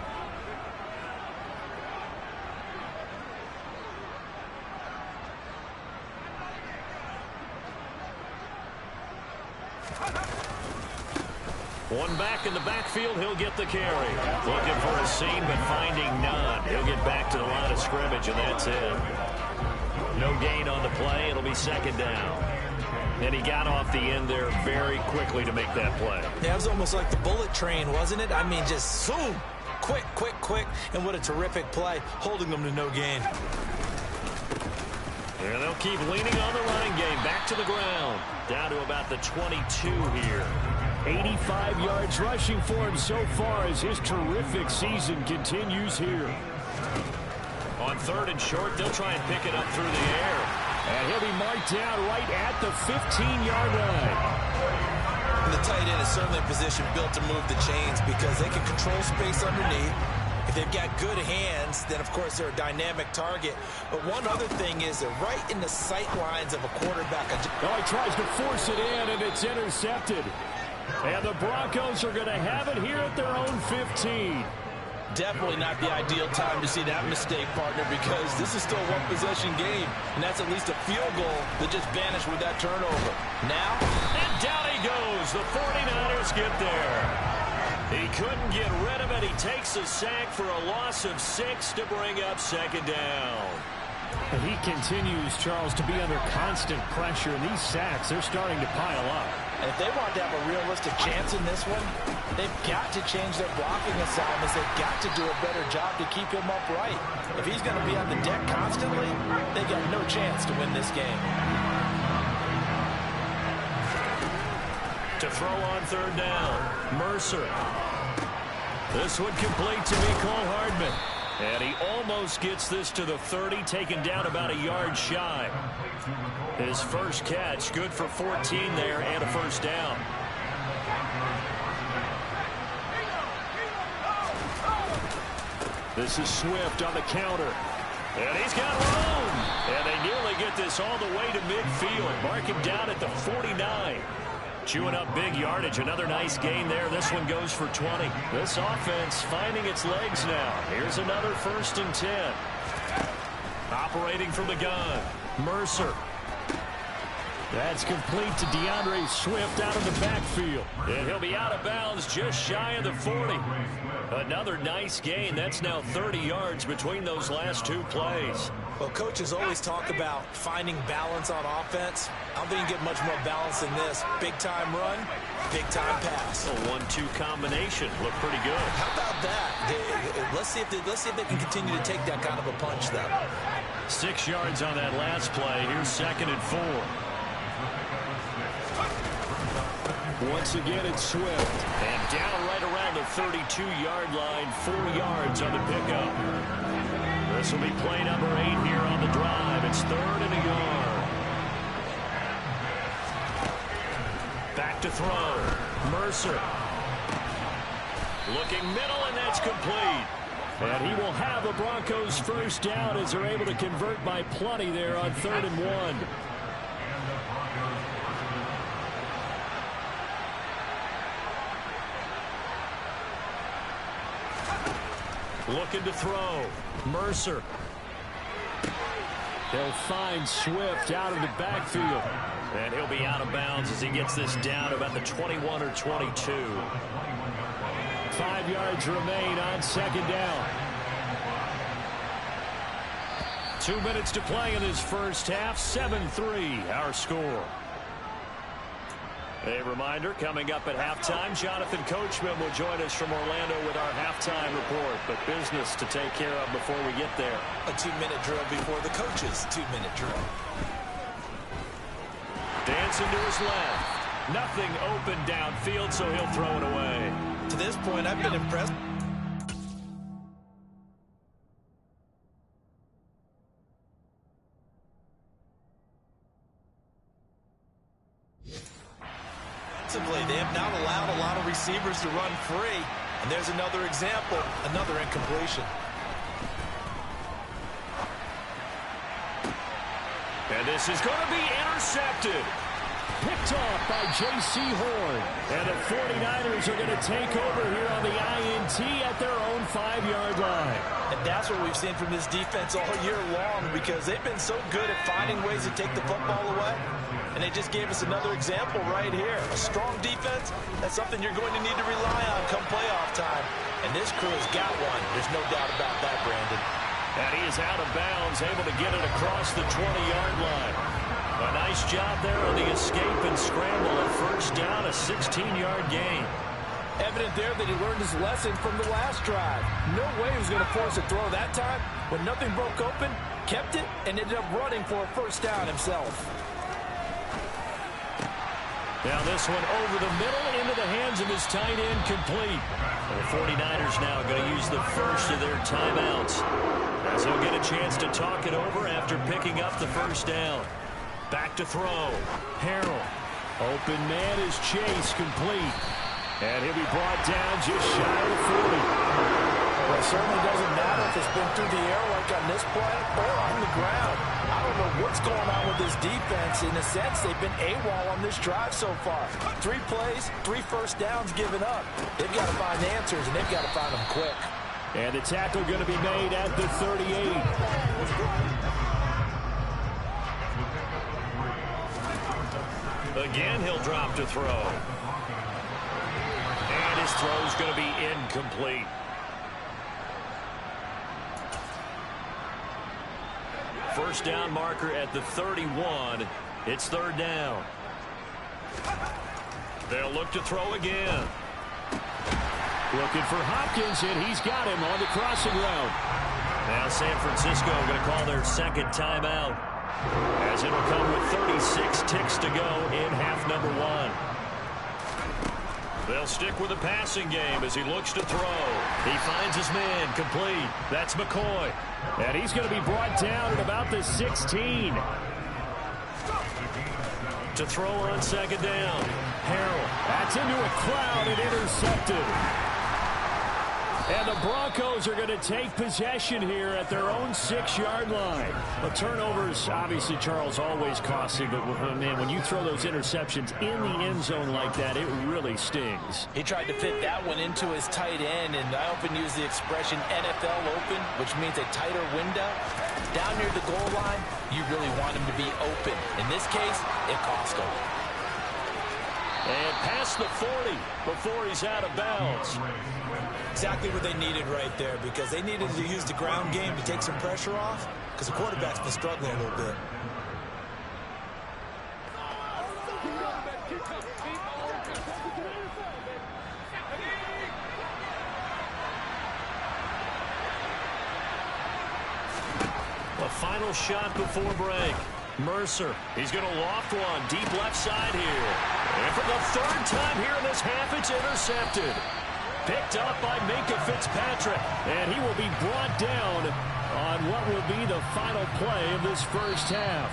One back in the backfield, he'll get the carry. Looking for a seam, but finding none. He'll get back to the line of scrimmage, and that's it. No gain on the play. It'll be 2nd down. And he got off the end there very quickly to make that play. Yeah, it was almost like the bullet train, wasn't it? I mean, just zoom. Quick, quick, quick. And what a terrific play, holding them to no gain. And they'll keep leaning on the running game. Back to the ground. Down to about the 22 here. 85 yards rushing for him so far as his terrific season continues here. On 3rd and short, they'll try and pick it up through the air. And he'll be marked down right at the 15-yard line. And the tight end is certainly a position built to move the chains because they can control space underneath. If they've got good hands, then, of course, they're a dynamic target. But one other thing is they're right in the sight lines of a quarterback. Oh, he tries to force it in, and it's intercepted. And the Broncos are going to have it here at their own 15. Definitely not the ideal time to see that mistake, partner, because this is still a one-possession game, and that's at least a field goal that just vanished with that turnover. Now, and down he goes. The 49ers get there. He couldn't get rid of it. He takes a sack for a loss of 6 to bring up 2nd down. And he continues, Charles, to be under constant pressure, and these sacks, they're starting to pile up. And if they want to have a realistic chance in this one, they've got to change their blocking assignments. They've got to do a better job to keep him upright. If he's going to be on the deck constantly, they got no chance to win this game. To throw on third down, Mercer. This one complete to Mecole Hardman. And he almost gets this to the 30, taken down about a yard shy. His first catch, good for 14 there and a first down. This is Swift on the counter. And he's got room. And they nearly get this all the way to midfield. Mark him down at the 49. Chewing up big yardage. Another nice gain there. This one goes for 20. This offense finding its legs now. Here's another 1st and 10. Operating from the gun, Mercer. That's complete to DeAndre Swift out of the backfield. And he'll be out of bounds just shy of the 40. Another nice gain. That's now 30 yards between those last two plays. Well, coaches always talk about finding balance on offense. I don't think you get much more balance than this. Big-time run, big-time pass. A 1-2 combination. Look pretty good. How about that? Let's see if they can continue to take that kind of a punch, though. 6 yards on that last play. Here's 2nd and 4. Once again, it's Swift. And down right around the 32-yard line, 4 yards on the pickup. This will be play number 8 here on the drive. It's 3rd and a yard. Back to throw. Mercer. Looking middle, and that's complete. And he will have the Broncos first down as they're able to convert by plenty there on 3rd and 1. Looking to throw. Mercer. They'll find Swift out of the backfield. And he'll be out of bounds as he gets this down about the 21 or 22. 5 yards remain on 2nd down. 2 minutes to play in this first half. 7-3 our score. A reminder, coming up at halftime, Jonathan Coachman will join us from Orlando with our halftime report. But business to take care of before we get there. A 2-minute drill before the coach's 2-minute drill. Dancing to his left. Nothing open downfield, so he'll throw it away. To this point, I've been impressed. They have not allowed a lot of receivers to run free. And there's another example, another incompletion. And this is going to be intercepted. Picked off by J.C. Horn. And the 49ers are going to take over here on the INT at their own 5-yard line. And that's what we've seen from this defense all year long, because they've been so good at finding ways to take the football away. And they just gave us another example right here. A strong defense, that's something you're going to need to rely on come playoff time. And this crew has got one. There's no doubt about that, Brandon. And he is out of bounds, able to get it across the 20-yard line. A nice job there on the escape and scramble. A first down, a 16-yard gain. Evident there that he learned his lesson from the last drive. No way he was going to force a throw that time. When nothing broke open, kept it, and ended up running for a first down himself. Now this one over the middle into the hands of his tight end, complete. And the 49ers now going to use the first of their timeouts, as he'll get a chance to talk it over after picking up the first down. Back to throw. Harrell. Open man is Chase, complete. And he'll be brought down just shy of 40. Well, it certainly doesn't matter if it's been through the air like on this play or on the ground. I don't know what's going on with this defense. In a sense, they've been AWOL on this drive so far. 3 plays, 3 first downs given up. They've got to find answers, and they've got to find them quick. And the tackle going to be made at the 38. Again, he'll drop to throw. And his throw's going to be incomplete. First down marker at the 31. It's 3rd down. They'll look to throw again. Looking for Hopkins, and he's got him on the crossing route. Now San Francisco going to call their 2nd timeout, as it'll come with 36 ticks to go in half number 1. They'll stick with the passing game as he looks to throw. He finds his man, complete. That's McCoy. And he's going to be brought down at about the 16. To throw on second down. Harrell. That's into a crowd and intercepted. And the Broncos are going to take possession here at their own 6-yard line. The turnovers, obviously, Charles, always costly. But, man, when you throw those interceptions in the end zone like that, it really stings. He tried to fit that one into his tight end, and I often use the expression NFL open, which means a tighter window. Down near the goal line, you really want him to be open. In this case, it cost him. And past the 40 before he's out of bounds. Exactly what they needed right there, because they needed to use the ground game to take some pressure off, because the quarterback's been struggling a little bit. A final shot before break. Mercer, he's going to loft one deep left side here. And for the third time here in this half, it's intercepted. Picked up by Minkah Fitzpatrick. And he will be brought down on what will be the final play of this first half.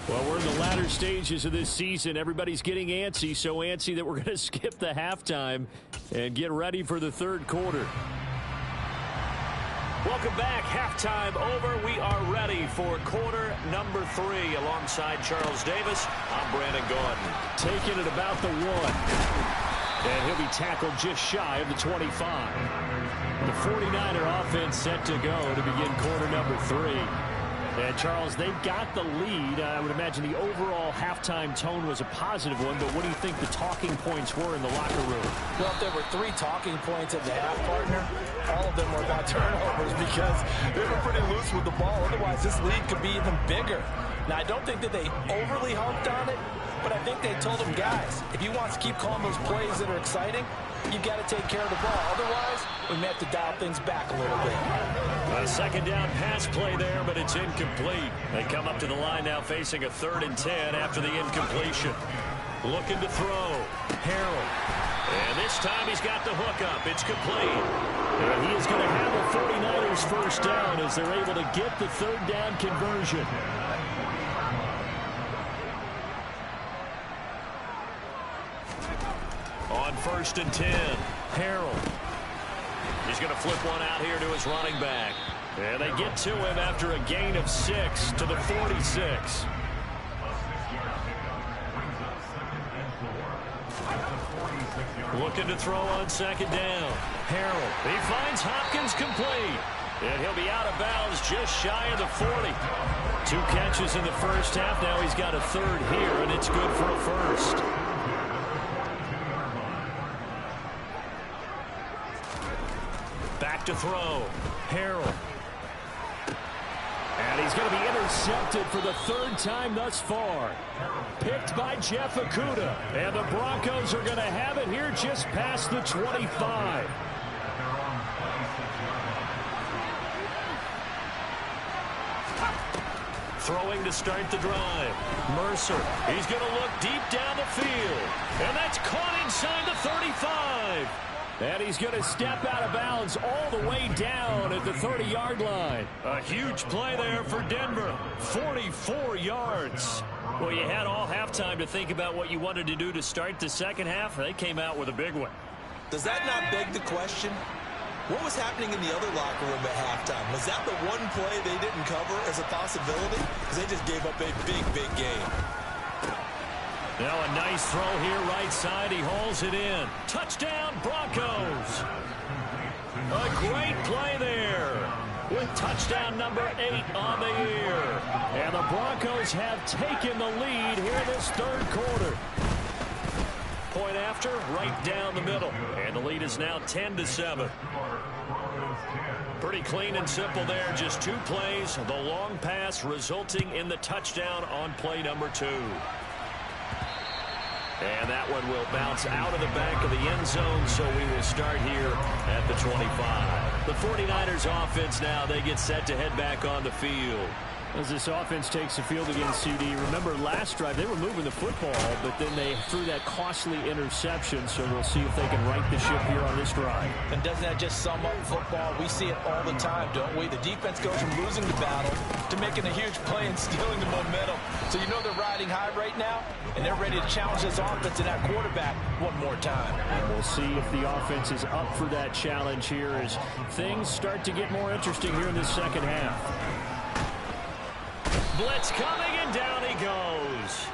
Well, we're in the latter stages of this season. Everybody's getting antsy, so antsy that we're going to skip the halftime and get ready for the third quarter. Welcome back. Halftime over. We are ready for quarter number 3 alongside Charles Davis. I'm Brandon Gordon. Taking it about the 1. And he'll be tackled just shy of the 25. The 49er offense set to go to begin quarter number 3. And, Charles, they've got the lead. I would imagine the overall halftime tone was a positive one, but what do you think the talking points were in the locker room? Well, if there were 3 talking points at the half, partner, all of them were about turnovers because they were pretty loose with the ball. Otherwise, this lead could be even bigger. Now, I don't think that they overly harped on it, but I think they told them, guys, if you want to keep calling those plays that are exciting, you've got to take care of the ball. Otherwise, we may have to dial things back a little bit. A second down pass play there, but it's incomplete. They come up to the line now facing a 3rd and 10 after the incompletion. Looking to throw. Harrell. And this time he's got the hook up. It's complete. And he is going to have the 49ers first down as they're able to get the 3rd down conversion. On 1st and 10, Harrell. He's going to flip one out here to his running back. And they get to him after a gain of 6 to the 46. Looking to throw on second down. Harrell. He finds Hopkins complete. And he'll be out of bounds just shy of the 40. 2 catches in the first half. Now he's got a 3rd here, and it's good for a first. Back to throw. Harrell. And he's going to be intercepted for the 3rd time thus far. Picked by Jeff Okudah. And the Broncos are going to have it here just past the 25. Throwing to start the drive. Mercer. He's going to look deep down the field. And that's caught inside the 35. And he's going to step out of bounds all the way down at the 30-yard line. A huge play there for Denver. 44 yards. Well, you had all halftime to think about what you wanted to do to start the second half. They came out with a big one. Does that not beg the question? What was happening in the other locker room at halftime? Was that the one play they didn't cover as a possibility? Because they just gave up a big, big game. Now a nice throw here right side. He hauls it in. Touchdown, Broncos. A great play there with touchdown number 8 on the year. And the Broncos have taken the lead here this 3rd quarter. Point after, right down the middle. And the lead is now 10-7. Pretty clean and simple there. Just 2 plays. The long pass resulting in the touchdown on play number 2. And that one will bounce out of the back of the end zone, so we will start here at the 25. The 49ers offense now, they get set to head back on the field. As this offense takes the field against CD, remember last drive they were moving the football, but then they threw that costly interception, so we'll see if they can right the ship here on this drive. And doesn't that just sum up football? We see it all the time, don't we? The defense goes from losing the battle to making a huge play and stealing the momentum. So you know they're riding high right now, and they're ready to challenge this offense and that quarterback one more time. And we'll see if the offense is up for that challenge here as things start to get more interesting here in the second half. Blitz coming, and down he goes.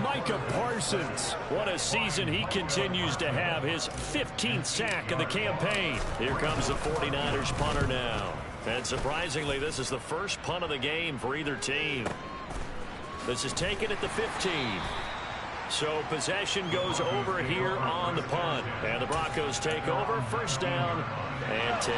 Micah Parsons. What a season he continues to have. His 15th sack of the campaign. Here comes the 49ers punter now. And surprisingly, this is the first punt of the game for either team. This is taken at the 15. So possession goes over here on the punt. And the Broncos take over. First down and 10.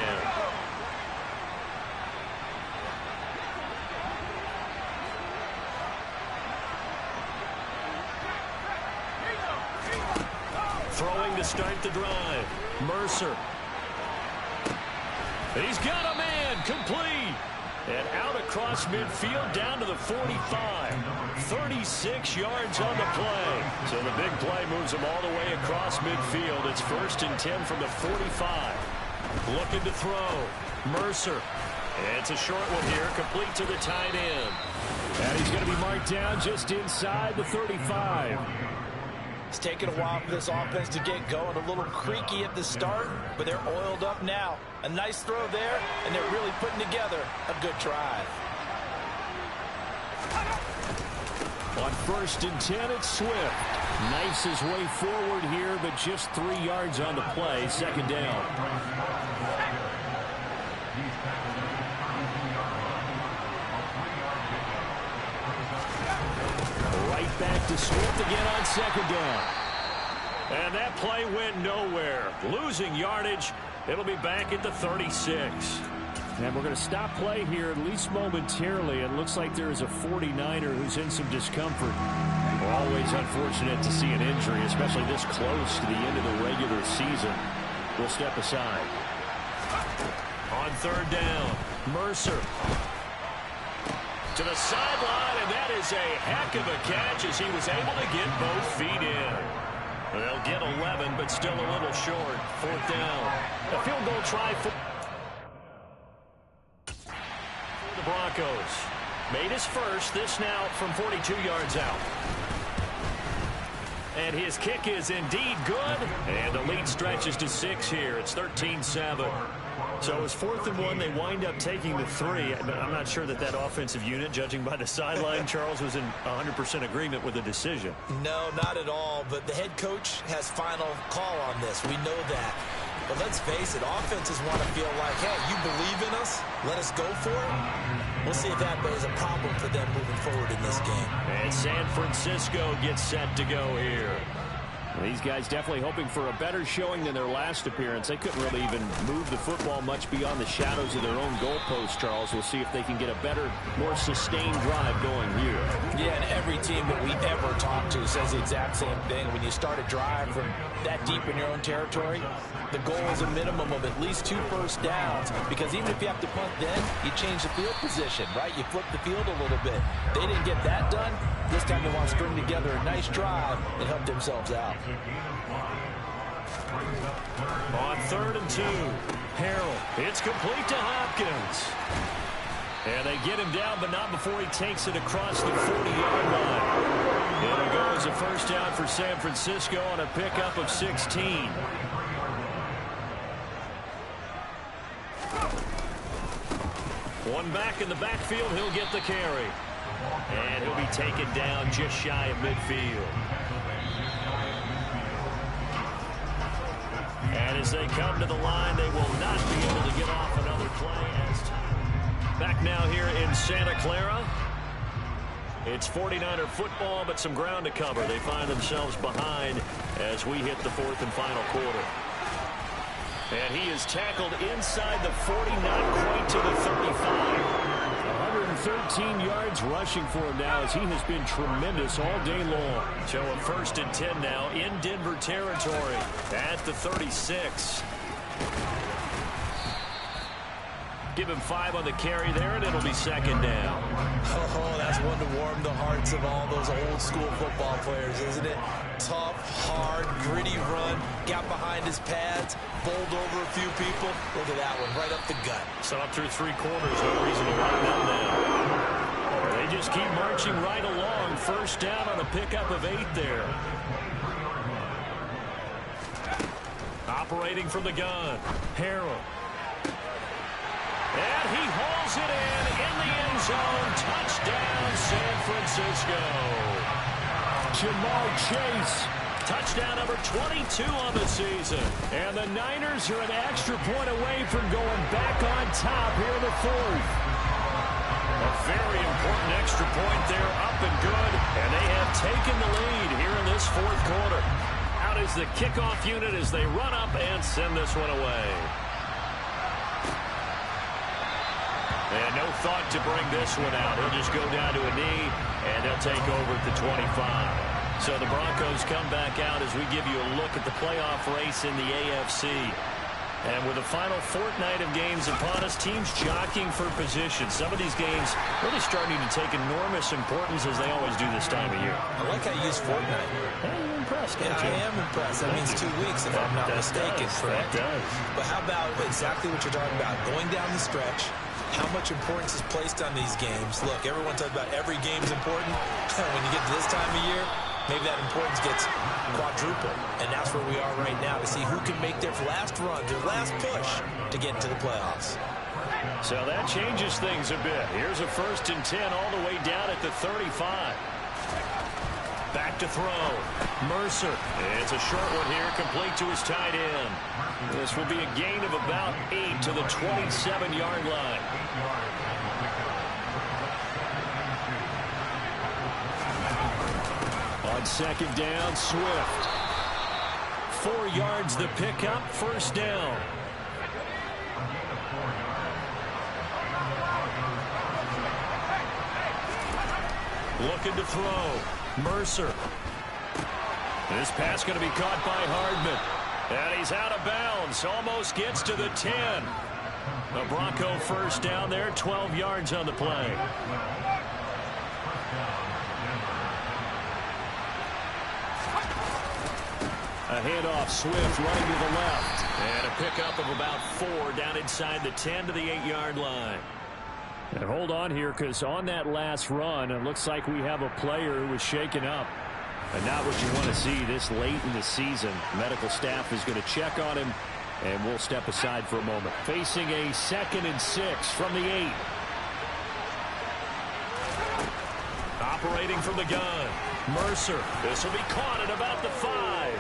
Throwing to start the drive. Mercer. He's got a man. Complete. And out across midfield down to the 45. 36 yards on the play. So the big play moves him all the way across midfield. It's 1st and 10 from the 45. Looking to throw. Mercer. And it's a short one here. Complete to the tight end. And he's going to be marked down just inside the 35. It's taken a while for this offense to get going. A little creaky at the start, but they're oiled up now. A nice throw there, and they're really putting together a good drive. On 1st and 10, it's Swift. Knifes his way forward here, but just 3 yards on the play. Second down. Right back to Swift again on second down. And that play went nowhere. Losing yardage. It'll be back at the 36. And we're going to stop play here at least momentarily. It looks like there is a 49er who's in some discomfort. Always unfortunate to see an injury, especially this close to the end of the regular season. We'll step aside. On 3rd down, Mercer. To the sideline, and that is a heck of a catch as he was able to get both feet in. They'll get 11, but still a little short. 4th down. A field goal try for the Broncos. Made his first. This now from 42 yards out. And his kick is indeed good. And the lead stretches to 6 here. It's 13-7. So it was 4th and 1. They wind up taking the 3. I'm not sure that offensive unit, judging by the sideline, Charles, was in 100% agreement with the decision. No, not at all. But the head coach has final call on this. We know that. But let's face it, offenses want to feel like, hey, you believe in us? Let us go for it. We'll see if that is a problem for them moving forward in this game. And San Francisco gets set to go here. These guys definitely hoping for a better showing than their last appearance. They couldn't really even move the football much beyond the shadows of their own goalpost, Charles. We'll see if they can get a better, more sustained drive going here. Yeah, and every team that we ever talk to says the exact same thing. When you start a drive from that deep in your own territory, the goal is a minimum of at least 2 first downs, because even if you have to punt then, you change the field position, right? You flip the field a little bit. They didn't get that done. This time they want to string together a nice drive and help themselves out. On 3rd and 2, Harrell. It's complete to Hopkins. And they get him down, but not before he takes it across the 40-yard line. It'll go as a first down for San Francisco on a pickup of 16. One back in the backfield, he'll get the carry. And he'll be taken down just shy of midfield. And as they come to the line, they will not be able to get off another play. Back now here in Santa Clara. It's 49er football, but some ground to cover. They find themselves behind as we hit the 4th and final quarter. And he is tackled inside the 40, not quite to the 35. 113 yards rushing for him now as he has been tremendous all day long. So a 1st and 10 now in Denver territory at the 36. Give him 5 on the carry there, and it'll be second down. Oh, that's one to warm the hearts of all those old school football players, isn't it? Tough, hard, gritty run, got behind his pads, bowled over a few people. Look at that one, right up the gut. So up through 3 quarters, no reason to run them down. They just keep marching right along. First down on a pickup of 8 there. Operating from the gun, Harrell. And he hauls it in the end zone. Touchdown, San Francisco. Jamar Chase. Touchdown number 22 on the season. And the Niners are an extra point away from going back on top here in the 4th. A very important extra point there, up and good. And they have taken the lead here in this 4th quarter. Out is the kickoff unit as they run up and send this one away. And no thought to bring this one out. He'll just go down to a knee, and they'll take over at the 25. So the Broncos come back out as we give you a look at the playoff race in the AFC. And with the final fortnight of games upon us, teams jockeying for position. Some of these games really starting to take enormous importance as they always do this time of year. I like how you use fortnight. Hey, you're impressed, Yeah, aren't you? I am impressed. That means 2 weeks, if I'm not mistaken, correct? That does. But how about exactly what you're talking about? Going down the stretch, how much importance is placed on these games. Look, everyone talks about every game's important. When you get to this time of year, maybe that importance gets quadrupled. And that's where we are right now to see who can make their last run, their last push to get into the playoffs. So that changes things a bit. Here's a 1st and 10 all the way down at the 35. Back to throw. Mercer. It's a short one here, complete to his tight end. This will be a gain of about 8 to the 27-yard line. On 2nd down, Swift. 4 yards the pickup, 1st down. Looking to throw. Mercer. This pass going to be caught by Hardman. And he's out of bounds. Almost gets to the 10. The Bronco 1st down there, 12 yards on the play. A handoff, Swift running to the left. And a pickup of about 4 down inside the 10 to the 8-yard line. And hold on here, because on that last run, it looks like we have a player who was shaken up. And not what you want to see this late in the season. Medical staff is going to check on him, and we'll step aside for a moment. Facing a 2nd and 6 from the 8. Operating from the gun. Mercer. This will be caught at about the 5.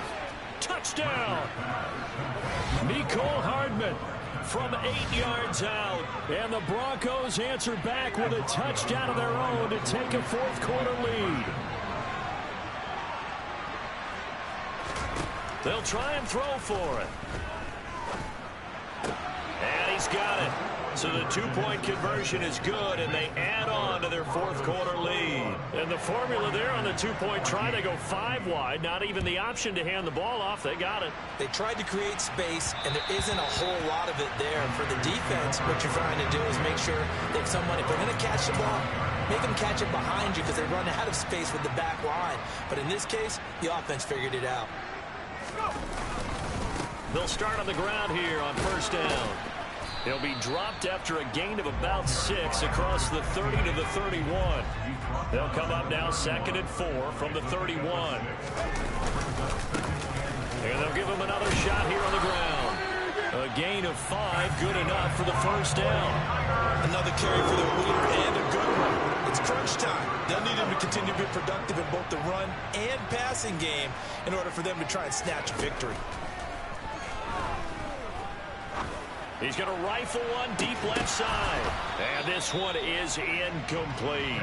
Touchdown. Mecole Hardman from 8 yards out. And the Broncos answer back with a touchdown of their own to take a 4th quarter lead. They'll try and throw for it. And he's got it. So the 2-point conversion is good, and they add on to their 4th quarter lead. And the formula there on the 2-point try, they go 5 wide. Not even the option to hand the ball off. They got it. They tried to create space, and there isn't a whole lot of it there. For the defense, what you're trying to do is make sure that someone, if they're going to catch the ball, make them catch it behind you because they run out of space with the back line. But in this case, the offense figured it out. They'll start on the ground here on 1st down. He'll be dropped after a gain of about 6 across the 30 to the 31. They'll come up now 2nd and 4 from the 31. And they'll give him another shot here on the ground. A gain of 5, good enough for the 1st down. Another carry for their leader and a good one. It's crunch time. They'll need him to continue to be productive in both the run and passing game in order for them to try and snatch a victory. He's going to rifle one deep left side. And this one is incomplete.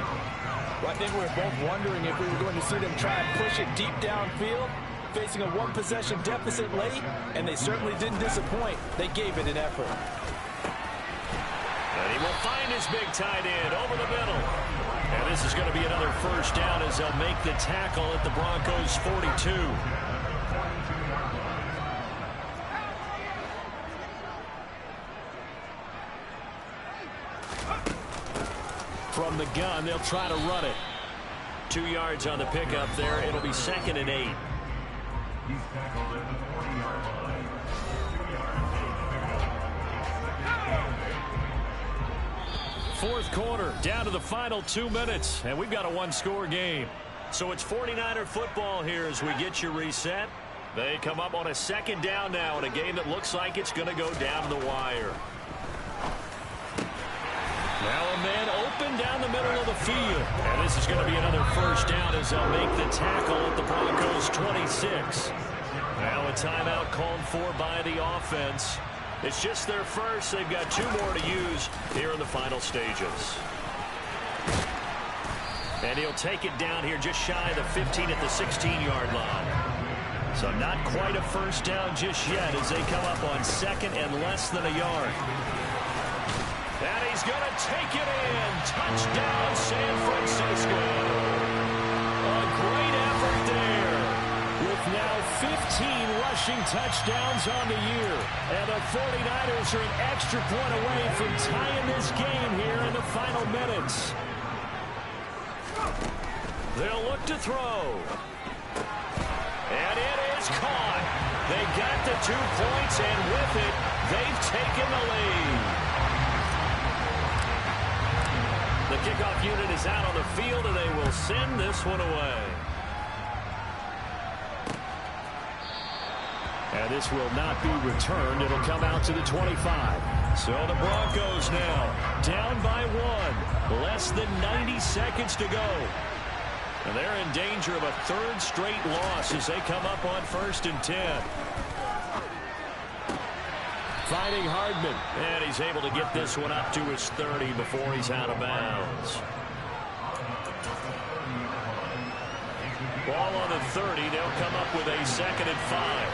Well, I think we were both wondering if we were going to see them try and push it deep downfield, facing a 1-possession deficit late, and they certainly didn't disappoint. They gave it an effort. And he will find his big tight end over the middle. And this is going to be another 1st down as they'll make the tackle at the Broncos' 42. from the gun. They'll try to run it. 2 yards on the pickup there. It'll be 2nd and 8. He's tackled at the 40-yard line. 2 yards. Fourth quarter, down to the final 2 minutes, and we've got a one-score game. So it's 49er football here as we get you reset. They come up on a 2nd down now in a game that looks like it's going to go down to the wire. Now a man open down the middle of the field. And this is going to be another first down as they'll make the tackle at the Broncos 26. Now a timeout called for by the offense. It's just their first. They've got 2 more to use here in the final stages. And he'll take it down here just shy of the 15 at the 16-yard line. So not quite a first down just yet as they come up on 2nd and less than a yard. And he's going to take it in. Touchdown, San Francisco. A great effort there. With now 15 rushing touchdowns on the year. And the 49ers are an extra point away from tying this game here in the final minutes. They'll look to throw. And it is caught. They got the 2 points, and with it, they've taken the lead. The kickoff unit is out on the field, and they will send this one away. And this will not be returned. It'll come out to the 25. So the Broncos now down by 1. Less than 90 seconds to go. And they're in danger of a 3rd straight loss as they come up on 1st and 10. Finding Hardman. And he's able to get this one up to his 30 before he's out of bounds. Ball on the 30. They'll come up with a 2nd and 5.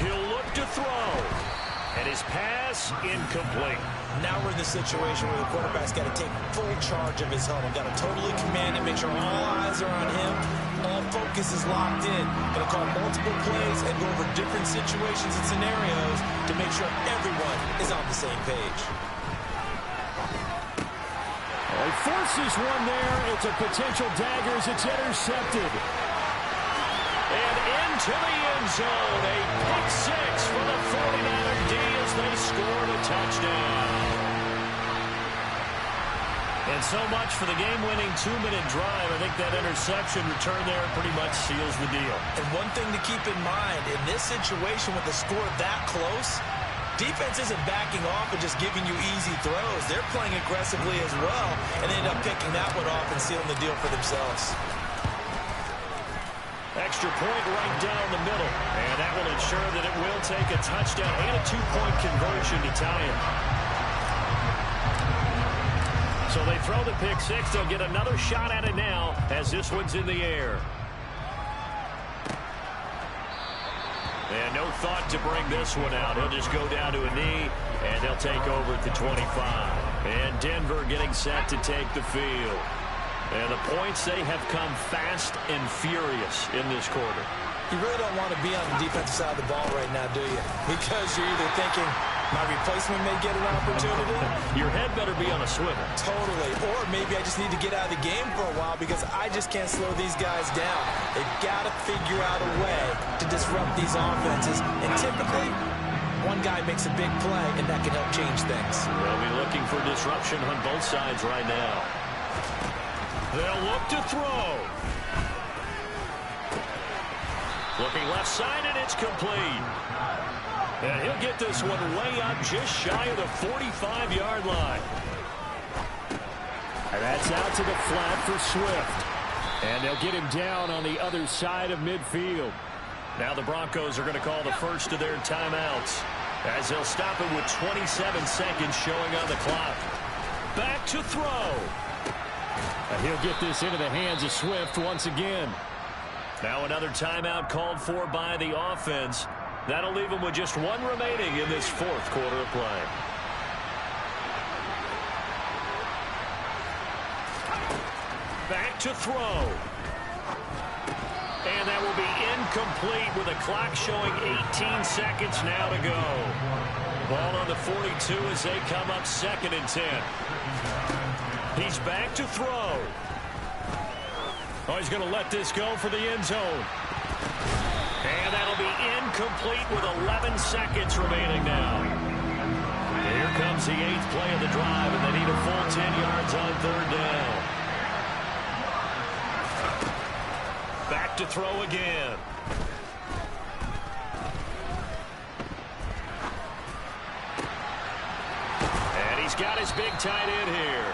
He'll look to throw. And his pass incomplete. Now we're in the situation where the quarterback's got to take full charge of his huddle. Got to totally command it, make sure all eyes are on him. All focus is locked in. Going to call multiple plays and go over different situations and scenarios to make sure everyone is on the same page. He forces one there. It's a potential dagger as it's intercepted. And into the end zone. A pick 6 for the 49er D as they scored a touchdown. And so much for the game-winning 2-minute drive. I think that interception return there pretty much seals the deal. And one thing to keep in mind, in this situation with the score that close, defense isn't backing off and just giving you easy throws. They're playing aggressively as well, and they end up picking that one off and sealing the deal for themselves. Extra point right down the middle. And that will ensure that it will take a touchdown and a 2-point conversion to tie it. So they throw the pick 6. They'll get another shot at it now as this one's in the air. And no thought to bring this one out. He'll just go down to a knee, and they'll take over at the 25. And Denver getting set to take the field. And the points, they have come fast and furious in this quarter. You really don't want to be on the defensive side of the ball right now, do you? Because you're either thinking, my replacement may get an opportunity. Your head better be on a swivel. Totally. Or maybe I just need to get out of the game for a while because I just can't slow these guys down. They've got to figure out a way to disrupt these offenses. And typically, one guy makes a big play, and that can help change things. They'll be looking for disruption on both sides right now. They'll look to throw. Looking left side, and it's complete. And he'll get this one way up just shy of the 45-yard line. And that's out to the flat for Swift. And they'll get him down on the other side of midfield. Now the Broncos are going to call the first of their timeouts as they'll stop it with 27 seconds showing on the clock. Back to throw. And he'll get this into the hands of Swift once again. Now another timeout called for by the offense. That'll leave them with just one remaining in this fourth quarter of play. Back to throw. And that will be incomplete with a clock showing 18 seconds now to go. Ball on the 42 as they come up 2nd and 10. He's back to throw. Oh, he's going to let this go for the end zone. And that'll be incomplete with 11 seconds remaining now. Here comes the 8th play of the drive, and they need a full 10 yards on 3rd down. Back to throw again. And he's got his big tight end here.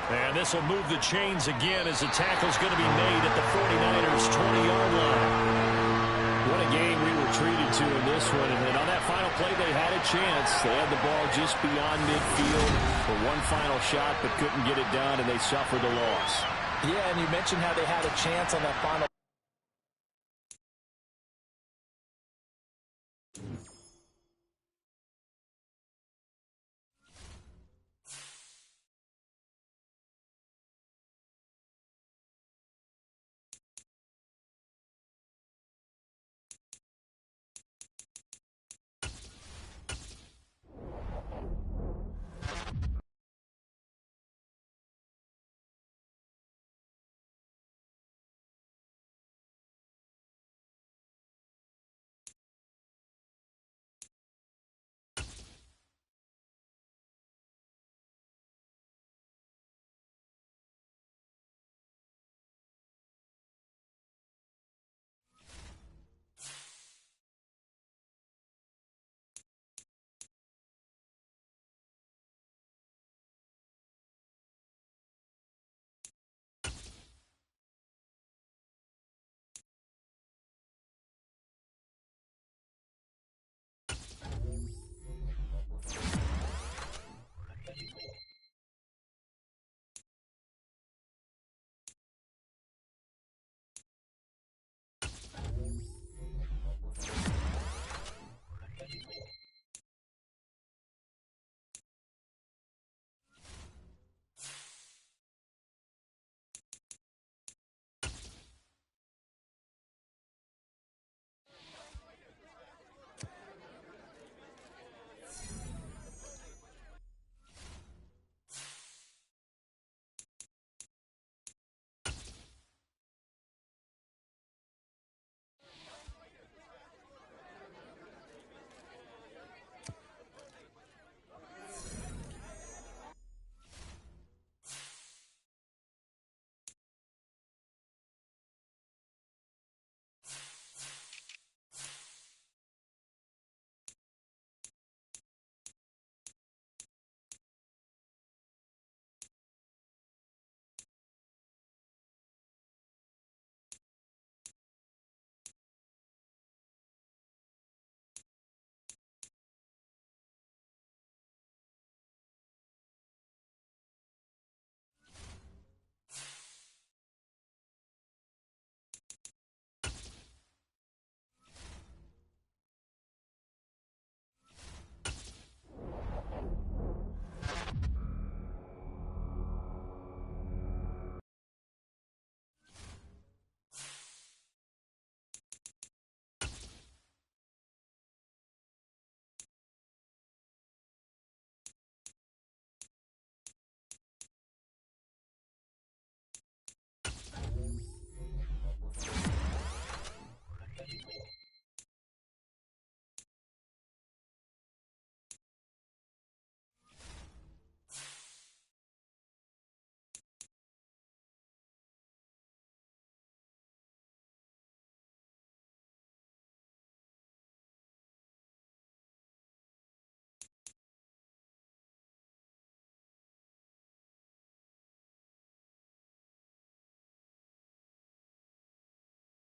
And this will move the chains again as the tackle's going to be made at the 49ers' 20-yard line. What a game we were treated to in this one. And on that final play, they had a chance. They had the ball just beyond midfield for one final shot, but couldn't get it done, and they suffered a loss. Yeah, and you mentioned how they had a chance on that final